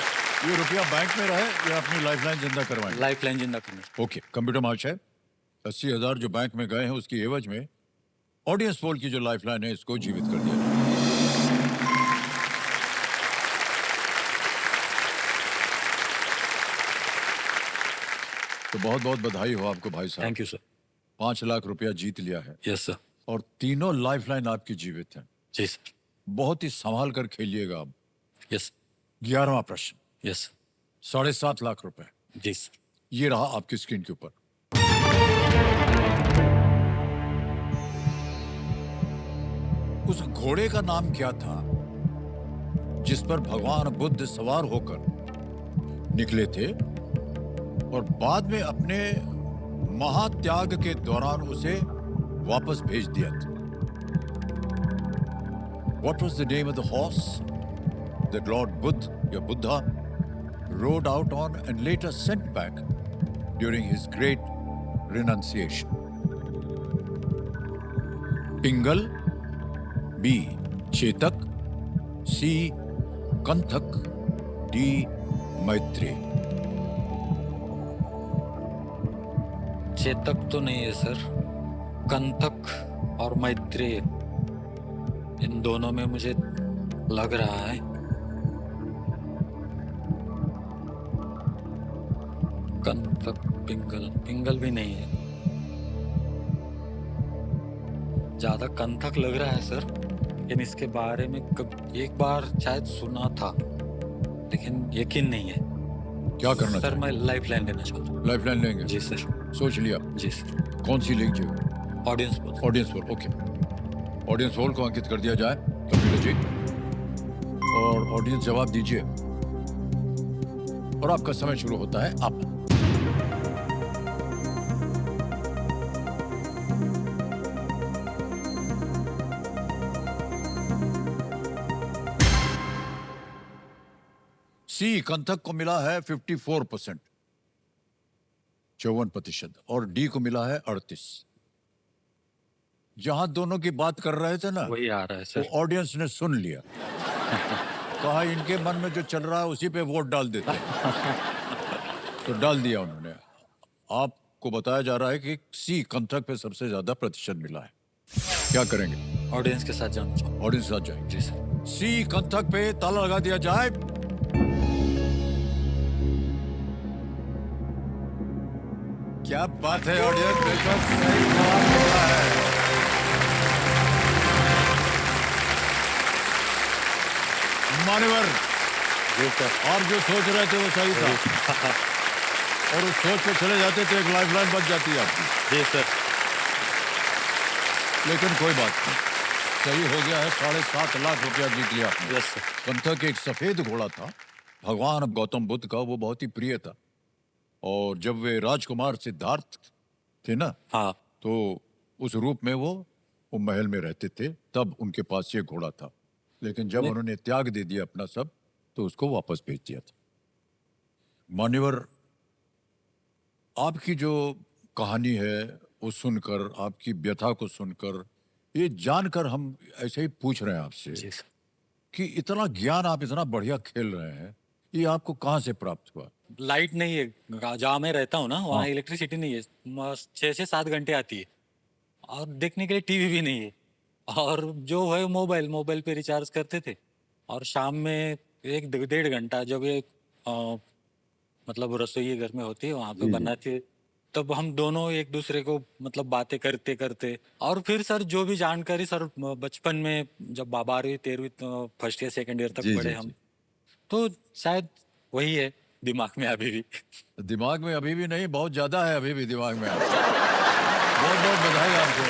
ये रुपया बैंक में रहे या अपनी लाइफलाइन जिंदा करवाएं? लाइफलाइन जिंदा करना। ओके, कंप्यूटर महाशय, 80,000 जो बैंक में गए हैं उसकी एवज में ऑडियंस पोल की जो लाइफलाइन है इसको जीवित कर दिया जाए। तो बहुत बहुत बधाई हो आपको भाई साहब। Thank you sir. 5 लाख रुपया जीत लिया है यस सर। और तीनों लाइफलाइन आपकी जीवित है। जी सर। बहुत ही संभाल कर खेलिएगा अब। यस। 11वां प्रश्न, यस। 7.5 लाख रुपए। जी सर। ये रहा आपकी स्क्रीन के ऊपर। उस घोड़े का नाम क्या था जिस पर भगवान बुद्ध सवार होकर निकले थे और बाद में अपने महात्याग के दौरान उसे वापस भेज दिया था? What was the name of the horse that Lord Buddha rode out on and later sent back during his great renunciation? Pingal, B. Chetak, C. Kanthaka, D. Maitreya. Chetak तो नहीं है सर, कंथक और मैत्रेय, इन दोनों में मुझे लग रहा है। कंथक, पिंगल, पिंगल भी नहीं है, ज्यादा कंथक लग रहा है सर, लेकिन इसके बारे में एक बार शायद सुना था, लेकिन यकीन नहीं है। क्या करना सर? मैं लाइफ लाइन लेना चाहता हूँ। लाइफलाइन लेंगे? जी सर। सोच लिया? जी सर। कौन सी लीजिए? Audience poll. ऑडियंस पोल, ओके। ऑडियंस पोल को अंकित कर दिया जाए कपिल जी, और ऑडियंस जवाब दीजिए और आपका समय शुरू होता है अब। सी कंथक को मिला है 54%, 54%, और डी को मिला है 38। जहां दोनों की बात कर रहे थे ना, वही आ रहा है वो सर। ऑडियंस ने सुन लिया। कहा इनके मन में जो चल रहा है उसी पे वोट डाल देते हैं। तो डाल दिया उन्होंने। आपको बताया जा रहा है कि सी कंथक पे सबसे ज्यादा प्रतिशत मिला है। क्या करेंगे? ऑडियंस के साथ जाना चाहूँ। ऑडियंस के साथ जाएंगे। जी सर। सी कंथक पे ताला लगा दिया जाए। क्या बात है ऑडियंस, बेशक सही जवाब मिला है। मान्यवर, जी सर। आप जो सोच रहे थे वो सही था, और उस सोच पे चले जाते तो एक लाइफलाइन बच जाती है आपकी। जी सर। लेकिन कोई बात नहीं, सही हो गया है। 7.5 लाख रुपया जीत लिया आपने। Yes sir. कंथक एक सफेद घोड़ा था, भगवान गौतम बुद्ध का, वो बहुत ही प्रिय था। और जब वे राजकुमार सिद्धार्थ थे ना, हाँ। तो उस रूप में वो महल में रहते थे, तब उनके पास ये घोड़ा था। लेकिन जब नहीं। उन्होंने त्याग दे दिया अपना सब, तो उसको वापस भेज दिया था। मान्यवर, आपकी जो कहानी है वो सुनकर, आपकी व्यथा को सुनकर, ये जानकर हम ऐसे ही पूछ रहे हैं आपसे जी सर। कि इतना ज्ञान, आप इतना बढ़िया खेल रहे हैं, ये आपको कहाँ से प्राप्त हुआ? लाइट नहीं है जहाँ मैं रहता हूँ ना, वहाँ इलेक्ट्रिसिटी नहीं है। 6 से 7 घंटे आती है, और देखने के लिए टीवी भी नहीं है, और जो है मोबाइल पे रिचार्ज करते थे। और शाम में 1-1.5 घंटा जब ये मतलब रसोई घर में होती है, वहाँ पे बनाती है, तब हम दोनों एक दूसरे को मतलब बातें करते करते, और फिर सर जो भी जानकारी सर बचपन में जब 12वीं 13वीं फर्स्ट ईयर सेकंड ईयर तक जी, पढ़े जी, हम, जी। तो शायद वही है दिमाग में अभी भी। दिमाग में अभी भी नहीं, बहुत ज्यादा है अभी भी दिमाग में। बहुत बहुत बधाई आपको,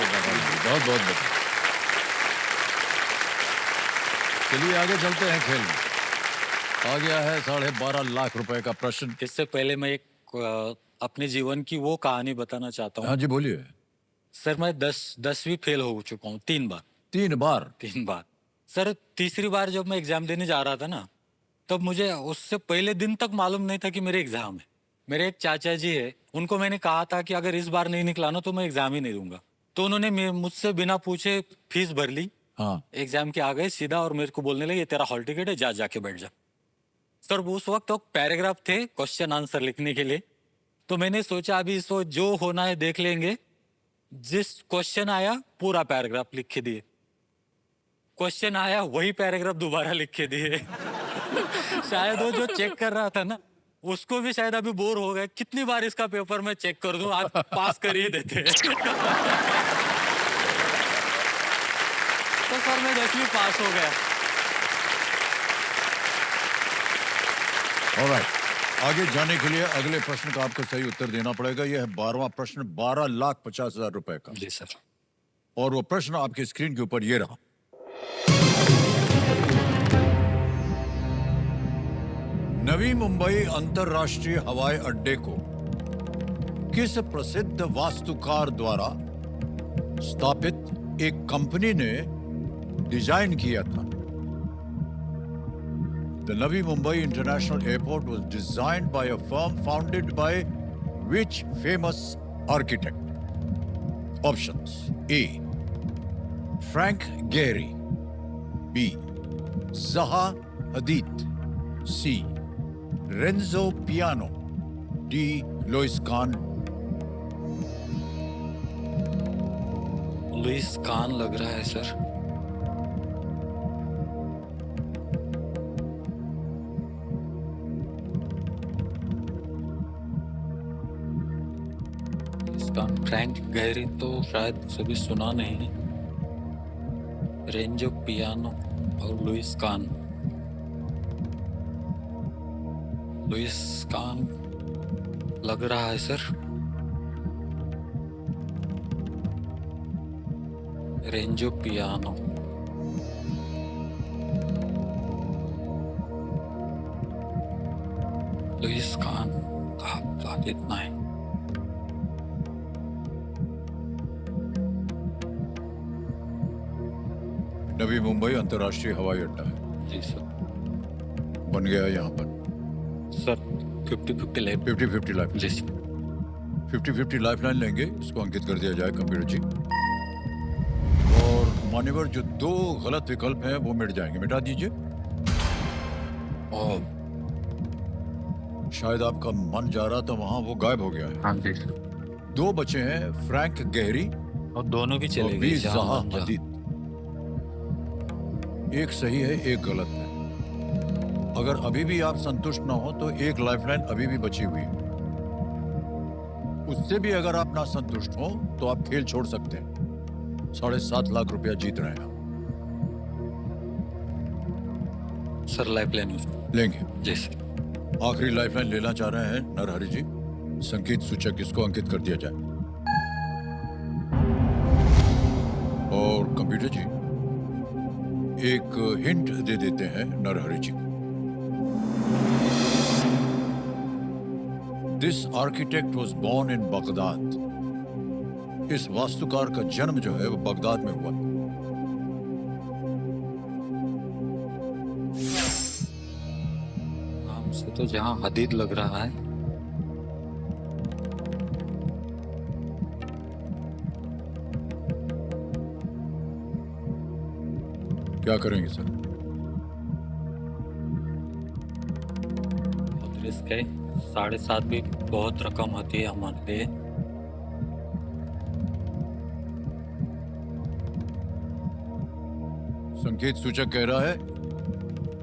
बहुत बहुत बधाई। चलिए आगे चलते हैं खेल में। आ गया है 12.5 लाख रुपए का प्रश्न। इससे पहले मैं एक अपने जीवन की वो कहानी बताना चाहता हाँ हूँ। जी, बोलिए। सर मैं 10वीं फेल हो चुका हूँ 3 बार। 3 बार? 3 बार सर। तीसरी बार जब मैं एग्जाम देने जा रहा था ना, तब मुझे उससे पहले दिन तक मालूम नहीं था कि मेरे एग्जाम है। मेरे एक चाचा जी है, उनको मैंने कहा था कि अगर इस बार नहीं निकला ना तो मैं एग्जाम ही नहीं दूंगा। तो उन्होंने मुझसे बिना पूछे फीस भर ली। हाँ। एग्जाम के आ गए सीधा, और मेरे को बोलने लगे ये तेरा हॉल टिकट है, जा जाके बैठ जा। सर उस वक्त तो पैराग्राफ थे क्वेश्चन आंसर लिखने के लिए, तो मैंने सोचा अभी इसको जो होना है देख लेंगे। जिस क्वेश्चन आया पूरा पैराग्राफ लिख के दिए, क्वेश्चन आया वही पैराग्राफ दोबारा लिख के दिए। शायद वो जो चेक कर रहा था ना, उसको भी शायद अभी बोर हो गए, कितनी बार इसका पेपर मैं चेक कर दूं, आप पास कर ही देते। तो सर मैं 10वीं पास हो गया। ऑलराइट, आगे जाने के लिए अगले प्रश्न का आपको सही उत्तर देना पड़ेगा। यह है 12वां प्रश्न, 12,50,000 रुपए का। जी सर। और वो प्रश्न आपकी स्क्रीन के ऊपर ये रहा। नवी मुंबई अंतरराष्ट्रीय हवाई अड्डे को किस प्रसिद्ध वास्तुकार द्वारा स्थापित एक कंपनी ने डिजाइन किया था? The Navi Mumbai International Airport was designed by a firm founded by which famous architect? Options: A. Frank Gehry, B. Zaha Hadid, C. Renzo Piano, D. Louis Kahn. Louis Kahn लग रहा है sir. इसका Frank गहरी तो शायद सभी सुना नहीं है। रेंजो पियानो और लुइस कान। लुइस कान लग रहा है सर। Renzo piano. लुइस कान का कितना है? नवी मुंबई अंतरराष्ट्रीय हवाई अड्डा है, जी सर। बन गया है यहाँ पर। Sir 50-50 life. 50-50 लाइफ, जी सर। 50-50 लाइफ लाइन लेंगे, इसको अंकित कर दिया जाए कंप्यूटर जी। और मान्यवर जो दो गलत विकल्प हैं वो मिट जाएंगे, मिटा दीजिए। और शायद आपका मन जा रहा था वहां, वो गायब हो गया है। हाँ जी सर। दो बचे हैं, फ्रैंक गहरी और दोनों भी और चले बी गए। ज़हा हदीद। एक सही है, एक गलत है। अगर अभी भी आप संतुष्ट ना हो तो एक लाइफलाइन अभी भी बची हुई है। उससे भी अगर आप ना संतुष्ट हो तो आप खेल छोड़ सकते हैं। 7.5 लाख रुपया जीत रहे हैं आप। सर लाइफ लाइन लेंगे। जी सर। आखिरी लाइफलाइन लेना चाह रहे हैं नरहरि जी। संकेत सूचक इसको अंकित कर दिया जाए। और कंप्यूटर जी एक हिंट दे देते हैं नरहरि जी को। This architect was born in Baghdad. इस वास्तुकार का जन्म जो है वो बगदाद में हुआ। नाम से तो जहां हदीद लग रहा है। क्या करेंगे सर? बहुत रिस्क है। 7.5 भी बहुत रकम होती है हमारे लिए। संकेत सूचक कह रहा है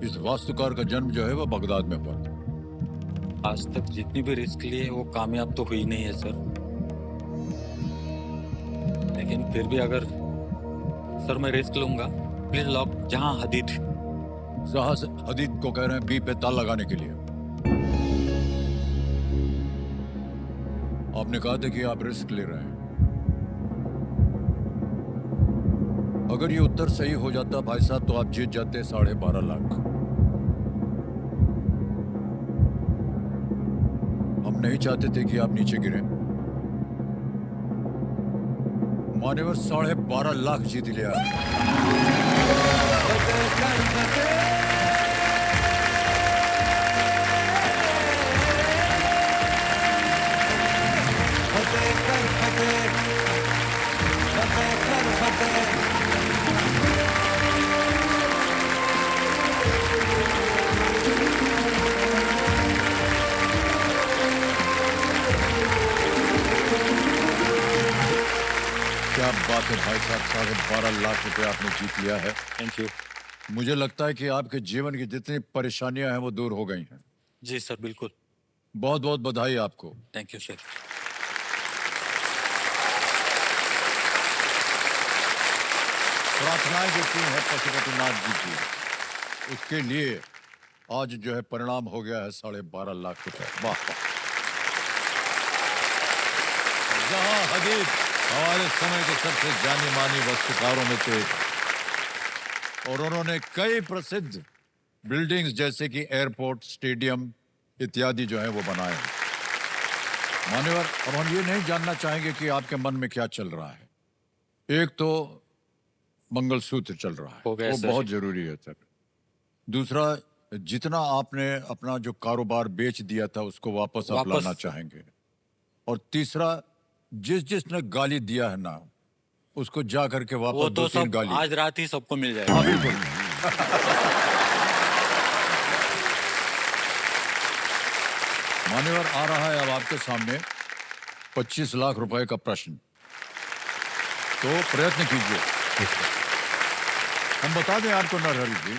इस वास्तुकार का जन्म जो है वो बगदाद में हुआ। आज तक जितनी भी रिस्क लिए वो कामयाब तो हुई नहीं है सर। लेकिन फिर भी अगर सर मैं रिस्क लूंगा, प्लीज लॉक जहां हदीद। ज़हा हदीद को कह रहे हैं बी पे ताल लगाने के लिए। आपने कहा था कि आप रिस्क ले रहे हैं। अगर ये उत्तर सही हो जाता भाई साहब तो आप जीत जाते 12.5 लाख। हम नहीं चाहते थे कि आप नीचे गिरे। मान्यवर 12.5 लाख जीत लिया। क्या बात है भाई साहब, 12.5 लाख रुपए आपने जीत लिया है। Thank you. मुझे लगता है कि आपके जीवन की जितनी परेशानियां हैं वो दूर हो गई हैं। जी सर बिल्कुल। बहुत बहुत बधाई आपको। Thank you sir. प्रार्थनाएं जो की है पशुपतिनाथ जी की, उसके लिए आज जो है परिणाम हो गया है 12.5 लाख रुपए। वाह वाह। जहां हदीब हमारे समय के सबसे जानी मानी वास्तुकारों में थे और उन्होंने कई प्रसिद्ध बिल्डिंग्स जैसे कि एयरपोर्ट, स्टेडियम इत्यादि जो है वो बनाए हैं। मान्यवर, अब हम ये नहीं जानना चाहेंगे कि आपके मन में क्या चल रहा है। एक तो मंगलसूत्र चल रहा है, हो गया वो सर। बहुत जरूरी है सर। दूसरा, जितना आपने अपना जो कारोबार बेच दिया था उसको वापस आप वापस- लाना चाहेंगे। और तीसरा, जिसने गाली दिया है ना, उसको जा करके वो वापस तो 2-3 सब गाली। आज रात ही सबको मिल जाएगा। हाँ बिल्कुल। मान्यवर, आ रहा है अब आपके सामने 25 लाख रुपए का प्रश्न, तो प्रयत्न कीजिए। हम बता दें आपको नरहरि जी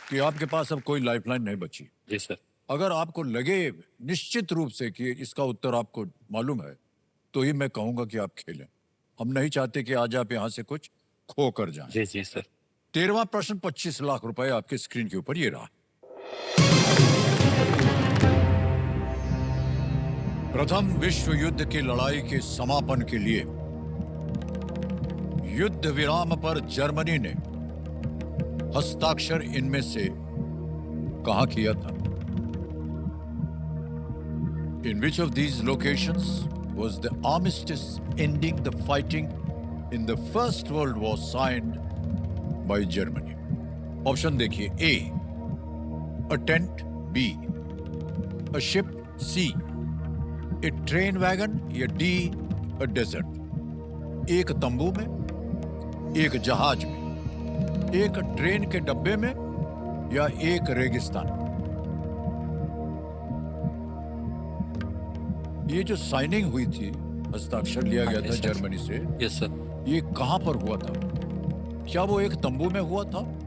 कि आपके पास अब कोई लाइफलाइन नहीं बची। जी सर। अगर आपको लगे निश्चित रूप से कि इसका उत्तर आपको मालूम है, तो ही मैं कहूंगा कि आप खेलें। हम नहीं चाहते कि आज आप यहां से कुछ खो कर जाएं। जी जी सर। 13वां प्रश्न 25 लाख रुपए आपके स्क्रीन के ऊपर ये रहा। प्रथम विश्व युद्ध की लड़ाई के समापन के लिए युद्ध विराम पर जर्मनी ने हस्ताक्षर इनमें से कहां किया था? In which of these locations was the armistice ending the fighting in the First World War signed by Germany? Option देखिए। A, a tent. B, a ship. C, a train wagon. या D, a desert. एक तंबू में, एक जहाज में, एक train के डब्बे में, या एक रेगिस्तान में। ये जो साइनिंग हुई थी, हस्ताक्षर लिया गया था जर्मनी से, यस सर। ये कहां पर हुआ था? क्या वो एक तंबू में हुआ था?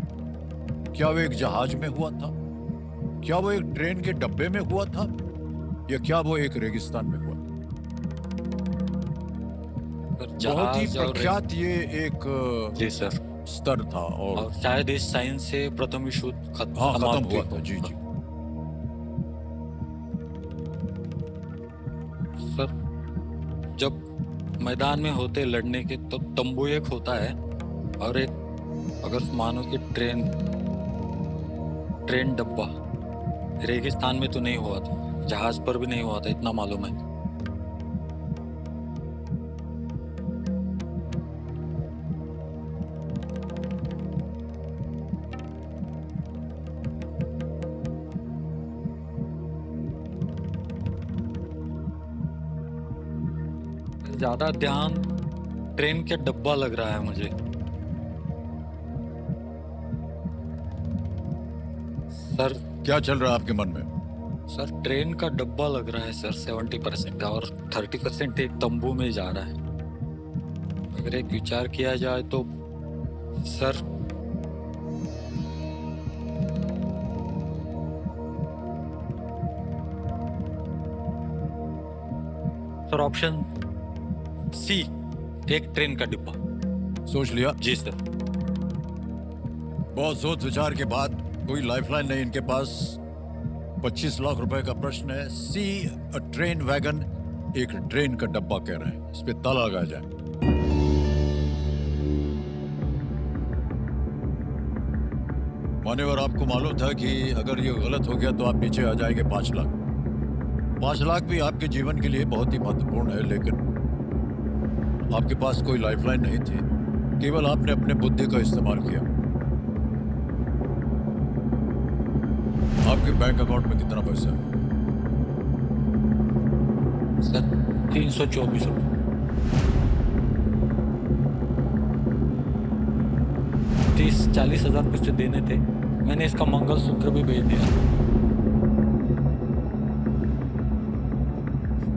क्या वो एक जहाज में हुआ था? क्या वो एक ट्रेन के डब्बे में हुआ था? या क्या वो एक रेगिस्तान में हुआ? बहुत ही प्रख्यात ये एक जी सर। स्तर था और शायद इस साइन से प्रथम विश्व युद्ध हाँ खत्म हुआ था। जी जी। सर, जब मैदान में होते लड़ने के तो तंबू एक होता है, और एक अगर मानो कि ट्रेन डब्बा रेगिस्तान में तो नहीं हुआ था, जहाज पर भी नहीं हुआ था, इतना मालूम है। ज्यादा ध्यान ट्रेन के डब्बा लग रहा है मुझे। सर, क्या चल रहा है आपके मन में? सर ट्रेन का डब्बा लग रहा है सर 70%, और 30% एक तंबू में जा रहा है। अगर एक विचार किया जाए तो सर ऑप्शन सी, एक ट्रेन का डिब्बा। सोच लिया? जी सर। बहुत सोच विचार के बाद कोई लाइफलाइन नहीं इनके पास। 25 लाख रुपए का प्रश्न है। सी, अ ट्रेन वैगन, एक ट्रेन का डब्बा कह रहे हैं। इस पे ताला लगाया जाए। मान्यवर, आपको मालूम था कि अगर ये गलत हो गया तो आप नीचे आ जाएंगे 5 लाख। 5 लाख भी आपके जीवन के लिए बहुत ही महत्वपूर्ण है, लेकिन आपके पास कोई लाइफलाइन नहीं थी। केवल आपने अपने बुद्धि का इस्तेमाल किया। आपके बैंक अकाउंट में कितना पैसा है? सर 324 रुपये। 30-40 हजार कुछ देने थे, मैंने इसका मंगलसूत्र भी भेज दिया।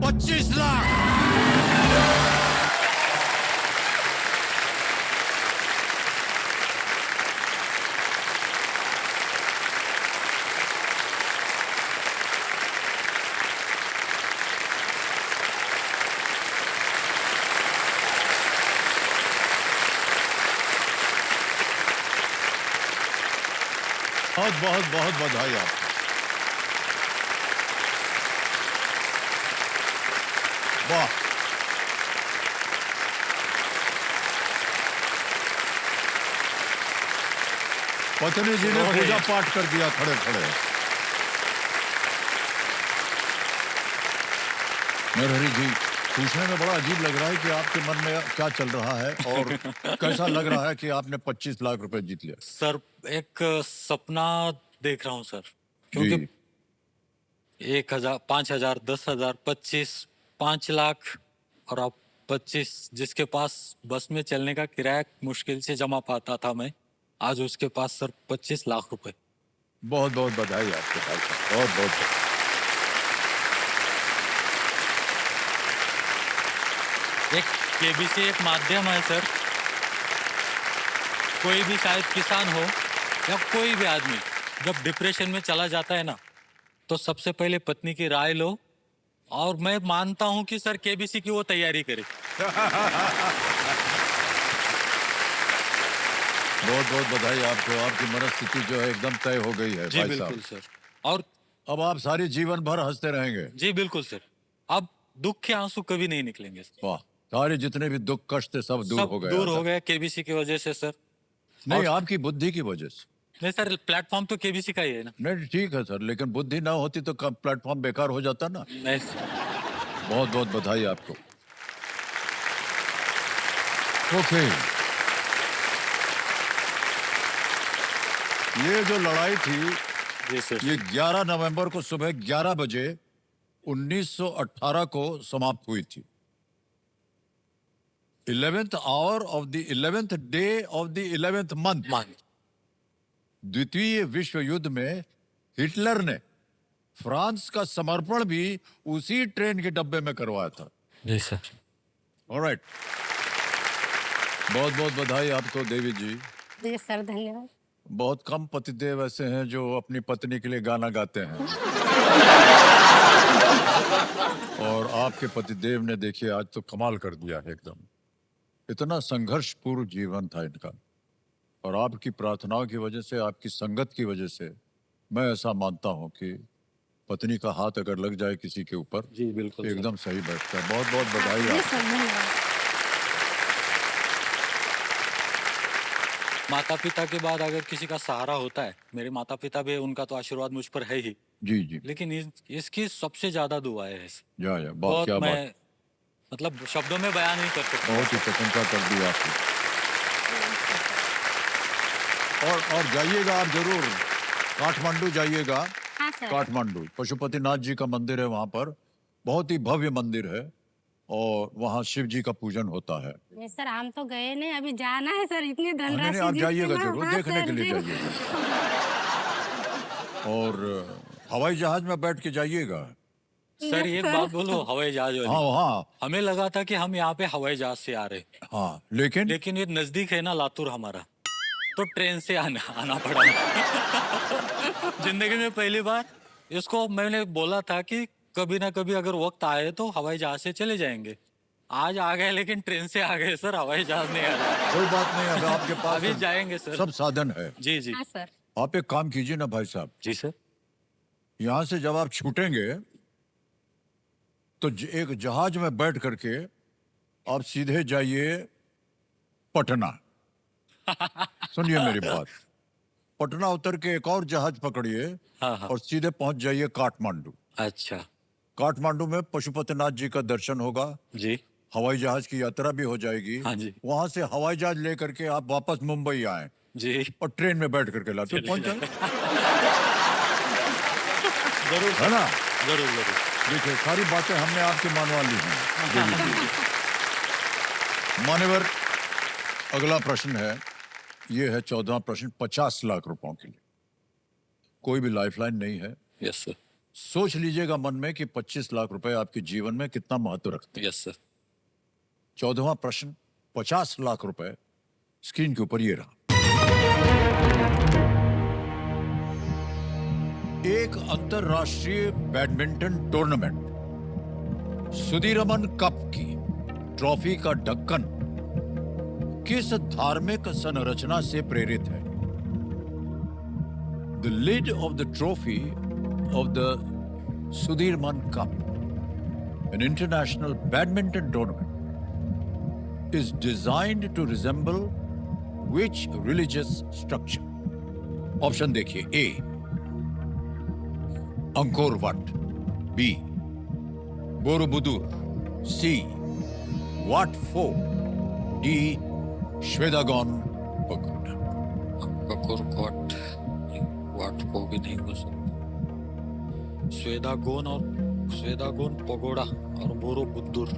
25 लाख। बहुत बहुत बहुत बधाई आपको। वाह, पत्नी जी ने हो रही पूजा है। पाठ कर दिया खड़े खड़े। नरहरि जी, पूछने में बड़ा अजीब लग रहा है कि आपके मन में क्या चल रहा है और कैसा लग रहा है कि आपने 25 लाख रुपए जीत लिया। सर एक सपना देख रहा हूँ सर, जी, क्योंकि 1,000, 5,000, 10,000, 25, 5 लाख, और आप 25, जिसके पास बस में चलने का किराया मुश्किल से जमा पाता था मैं, आज उसके पास सर 25 लाख रुपए। बहुत बहुत बधाई आपके भाई साहब, बहुत बहुत। एक केबीसी एक माध्यम है सर। कोई भी शायद किसान हो या कोई भी आदमी जब डिप्रेशन में चला जाता है ना, तो सबसे पहले पत्नी की राय लो, और मैं मानता हूं कि सर केबीसी की वो तैयारी करे। बहुत बहुत बधाई आपको, आपकी मनस्थिति जो है एकदम तय हो गई है जी भाई बिल्कुल साहब। सर। और अब आप सारी जीवन भर हंसते रहेंगे। जी बिल्कुल सर, अब दुख के आंसू कभी नहीं निकलेंगे सर। वाह, सारे जितने भी दुख कष्ट थे सब दूर सब हो गए दूर हो आता। गए केबीसी की वजह से सर। नहीं, और आपकी बुद्धि की वजह से। नहीं सर, प्लेटफॉर्म तो केबीसी का ही है ना। नहीं ठीक है सर, लेकिन बुद्धि ना होती तो प्लेटफॉर्म बेकार हो जाता ना। नहीं सर। बहुत बहुत बधाई आपको। ओके, ये जो लड़ाई थी जी सर। ये 11 नवंबर को सुबह 11 बजे 1918 को समाप्त हुई थी। 11th hour of the 11th day of the 11th month. मान द्वितीय विश्व युद्ध में हिटलर ने फ्रांस का समर्पण भी उसी ट्रेन के डब्बे में करवाया था। जी सर। ऑलराइट, बहुत बहुत बधाई आपको देवी जी। जी सर, धन्यवाद। बहुत कम पतिदेव ऐसे हैं जो अपनी पत्नी के लिए गाना गाते हैं। और आपके पतिदेव ने देखिए आज तो कमाल कर दिया है एकदम। इतना संघर्षपूर्ण जीवन था इनका, और आपकी प्रार्थनाओं की वजह से, आपकी संगत की वजह से मैं ऐसा मानता हूं कि पत्नी का हाथ अगर लग जाए किसी के ऊपर जी बिल्कुल तो सर। एकदम सही बैठता है। बहुत बहुत बधाई जी आपको। सर, धन्यवाद। माता पिता के बाद अगर किसी का सहारा होता है, मेरे माता पिता भी, उनका तो आशीर्वाद मुझ पर है ही, जी जी, लेकिन इसकी सबसे ज्यादा दुआ है। या बहुत बहुत क्या मैं बात, मतलब शब्दों में बयान नहीं कर सकता। बहुत ही प्रशंसा कर दी आपने। और जाइएगा आप जरूर, काठमांडू जाइएगा। हाँ सर। काठमांडू पशुपतिनाथ जी का मंदिर है, वहां पर बहुत ही भव्य मंदिर है और वहाँ शिव जी का पूजन होता है। नहीं सर, हम तो गए नहीं, अभी जाना है सर। इतनी नहीं नहीं, धनराशि आप जीत के जाइएगा ना। जरूर, हाँ देखने सर, के लिए जी। जाइएगा। और हवाई जहाज में बैठ के जाइएगा। सर यस एक सर। बात बोलो, हवाई जहाज हाँ वाली, हाँ हमें लगा था कि हम यहाँ पे हवाई जहाज से आ रहे, हाँ, लेकिन लेकिन ये नजदीक है ना लातूर हमारा, तो ट्रेन से आना पड़ा। जिंदगी में पहली बार इसको मैंने बोला था कि कभी ना कभी अगर वक्त आए तो हवाई जहाज से चले जाएंगे। आज आ गए, लेकिन ट्रेन से आ गए सर, हवाई जहाज नहीं आ रहा। कोई बात नहीं, अगर आपके पास अभी जाएंगे सर। सब साधन है। जी जी। हाँ सर। आप एक काम कीजिए ना भाई साहब, जी सर। यहाँ से जब आप छूटेंगे तो एक जहाज में बैठ करके आप सीधे जाइए पटना। सुनिए मेरी बात, पटना उतर के एक और जहाज पकड़िए हाँ हाँ। और सीधे पहुंच जाइए काठमांडू। अच्छा। काठमांडू में पशुपतिनाथ जी का दर्शन होगा, जी। हवाई जहाज की यात्रा भी हो जाएगी। हाँ जी। वहां से हवाई जहाज लेकर के आप वापस मुंबई आए जी और ट्रेन में बैठ करके लातूर चलिए। पहुंच जाए, जरूर है ना। जरूर जरूर। देखिए सारी बातें हमने आपकी मानवा ली हैं देवी जी। मान्यवर, अगला प्रश्न है, ये है 14वां प्रश्न, 50 लाख रुपयों के लिए। कोई भी लाइफलाइन नहीं है। Yes sir. सोच लीजिएगा मन में कि 25 लाख रुपए आपके जीवन में कितना महत्व रखते हैं। Yes sir. 14वां प्रश्न, 50 लाख रुपए स्क्रीन के ऊपर ये रहा। एक अंतरराष्ट्रीय बैडमिंटन टूर्नामेंट सुदीरमन कप की ट्रॉफी का ढक्कन किस धार्मिक संरचना से प्रेरित है? The lid of the trophy of the Sudirman Cup, an international badminton tournament, is designed to resemble which religious structure? Option देखिए, A Angkor Wat, B Borobudur, C Wat Pho, D Shwedagon pagoda. Angkor Wat, Wat को भी नहीं हो सकता। Shwedagon pagoda और Borobudur.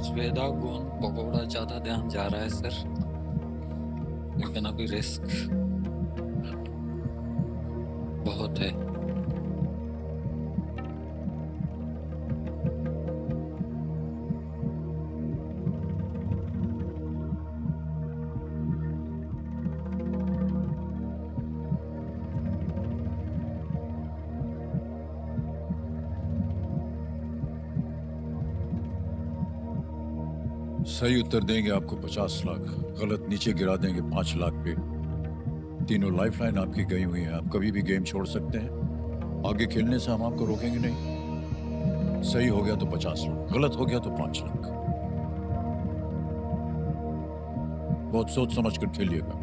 Shwedagon pagoda ज्यादा ध्यान जा रहा है सर, लेकिन अभी रिस्क बहुत है। सही उत्तर देंगे आपको 50 लाख, गलत नीचे गिरा देंगे 5 लाख पे। तीनों लाइफलाइन आपकी गई हुई हैं, आप कभी भी गेम छोड़ सकते हैं। आगे खेलने से हम आपको रोकेंगे नहीं। सही हो गया तो 50 लाख, गलत हो गया तो 5 लाख। बहुत सोच समझ कर खेलिएगा।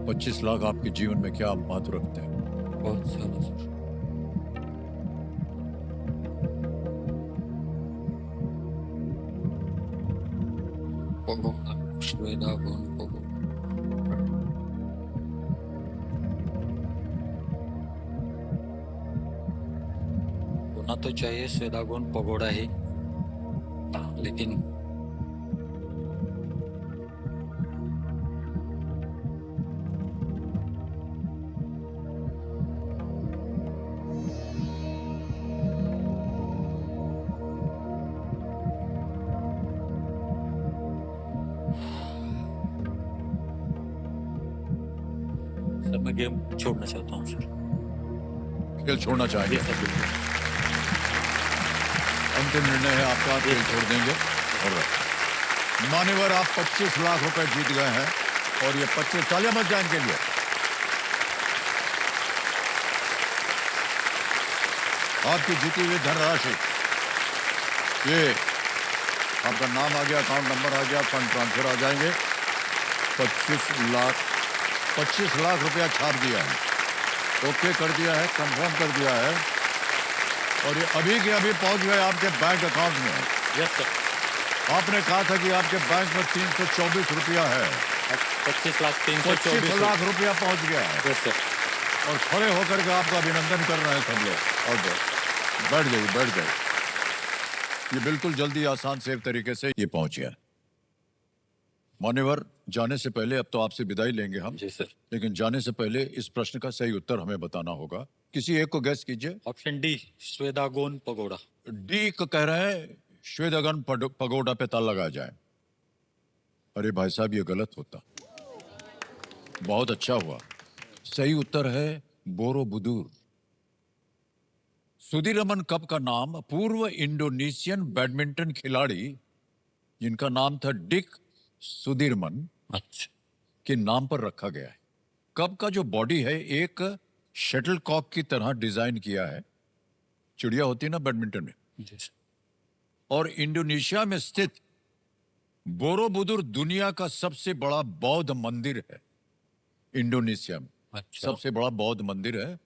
25 लाख आपके जीवन में क्या महत्व रखते हैं? बहुत सारा सर। Pagoda, स्वेदागोन pagoda. होना तो चाहिए स्वेदागोन पगोड़ा ही, लेकिन सर मैं गेम छोड़ना चाहता हूँ सर। खेल छोड़ना चाहेंगे? सर बिल्कुल। अंतिम निर्णय है आपका, खेल छोड़ देंगे। और मान्यवर, आप 25 लाख रुपए जीत गए हैं और ये 25 तालियां बज जाए इनके लिए। आपकी जीती हुई धनराशि, ये आपका नाम आ गया, अकाउंट नंबर आ गया, फंड ट्रांसफर आ जाएंगे। 25 लाख रुपया छाप दिया है, ओके कर दिया है, कंफर्म कर दिया है और ये अभी के अभी पहुंच गए आपके बैंक अकाउंट में। Yes sir. आपने कहा था कि आपके बैंक में 324 रुपया है। 25 लाख 25 लाख रुपया पहुंच गया है। Yes sir. और खड़े होकर के आपका अभिनंदन कर रहे हैं सब लोग। और बैठ जाइए, बैठ जाइए। ये बिल्कुल जल्दी, आसान, सेफ तरीके से ये पहुंच गया। मान्यवर, जाने से पहले अब तो आपसे विदाई लेंगे हम। जी सर। लेकिन जाने से पहले इस प्रश्न का सही उत्तर हमें बताना होगा। किसी एक को गैस कीजिए। Option D, Shwedagon pagoda. D को कह रहे हैं श्वेदागन पगोडा पे ताला लगाया जाए। अरे भाई साहब, ये गलत होता। बहुत अच्छा हुआ, सही उत्तर है बोरोबुदुर। सुदीरमन कप का नाम पूर्व इंडोनेशियन बैडमिंटन खिलाड़ी, जिनका नाम था डिक सुदीरमन, अच्छा। के नाम पर रखा गया है। कप का जो बॉडी है एक शटलकॉक की तरह डिजाइन किया है। चिड़िया होती है ना बैडमिंटन में। जी सर। और इंडोनेशिया में स्थित बोरोबुदुर दुनिया का सबसे बड़ा बौद्ध मंदिर है। इंडोनेशिया में अच्छा। सबसे बड़ा बौद्ध मंदिर है,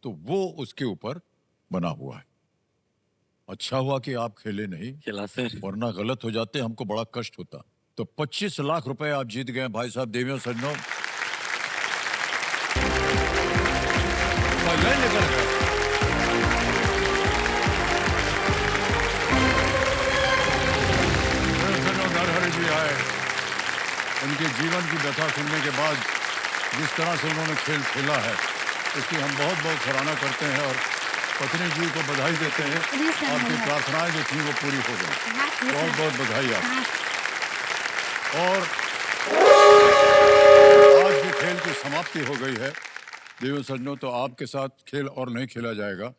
तो वो उसके ऊपर बना हुआ है। अच्छा हुआ कि आप खेले नहीं, खेला सर। वरना गलत हो जाते हमको बड़ा कष्ट होता। तो 25 लाख रुपए आप जीत गए भाई साहब, देवियों सज्जनों। निकल गए। जीवन की व्यथा सुनने के बाद जिस तरह से उन्होंने खेल खेला है उसकी हम बहुत बहुत सराहना करते हैं और पत्नी जी को बधाई देते हैं। जी सर, आपकी धन्यवाद। प्रार्थनाएं जो थी वो पूरी हो गई। हाँ जी बहुत सर। बहुत बधाई आपको। हाँ और आज जो खेल की समाप्ति हो गई है देवी सज्जनों, तो आपके साथ खेल और नहीं खेला जाएगा,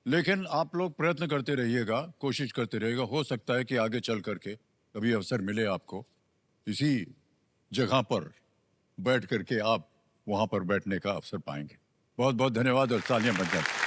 लेकिन आप लोग प्रयत्न करते रहिएगा, कोशिश करते रहिएगा। हो सकता है कि आगे चल करके कभी अवसर मिले आपको इसी जगह पर बैठ करके आप वहां पर बैठने का अवसर पाएंगे। बहुत बहुत धन्यवाद और तालियां बज जाती हैं।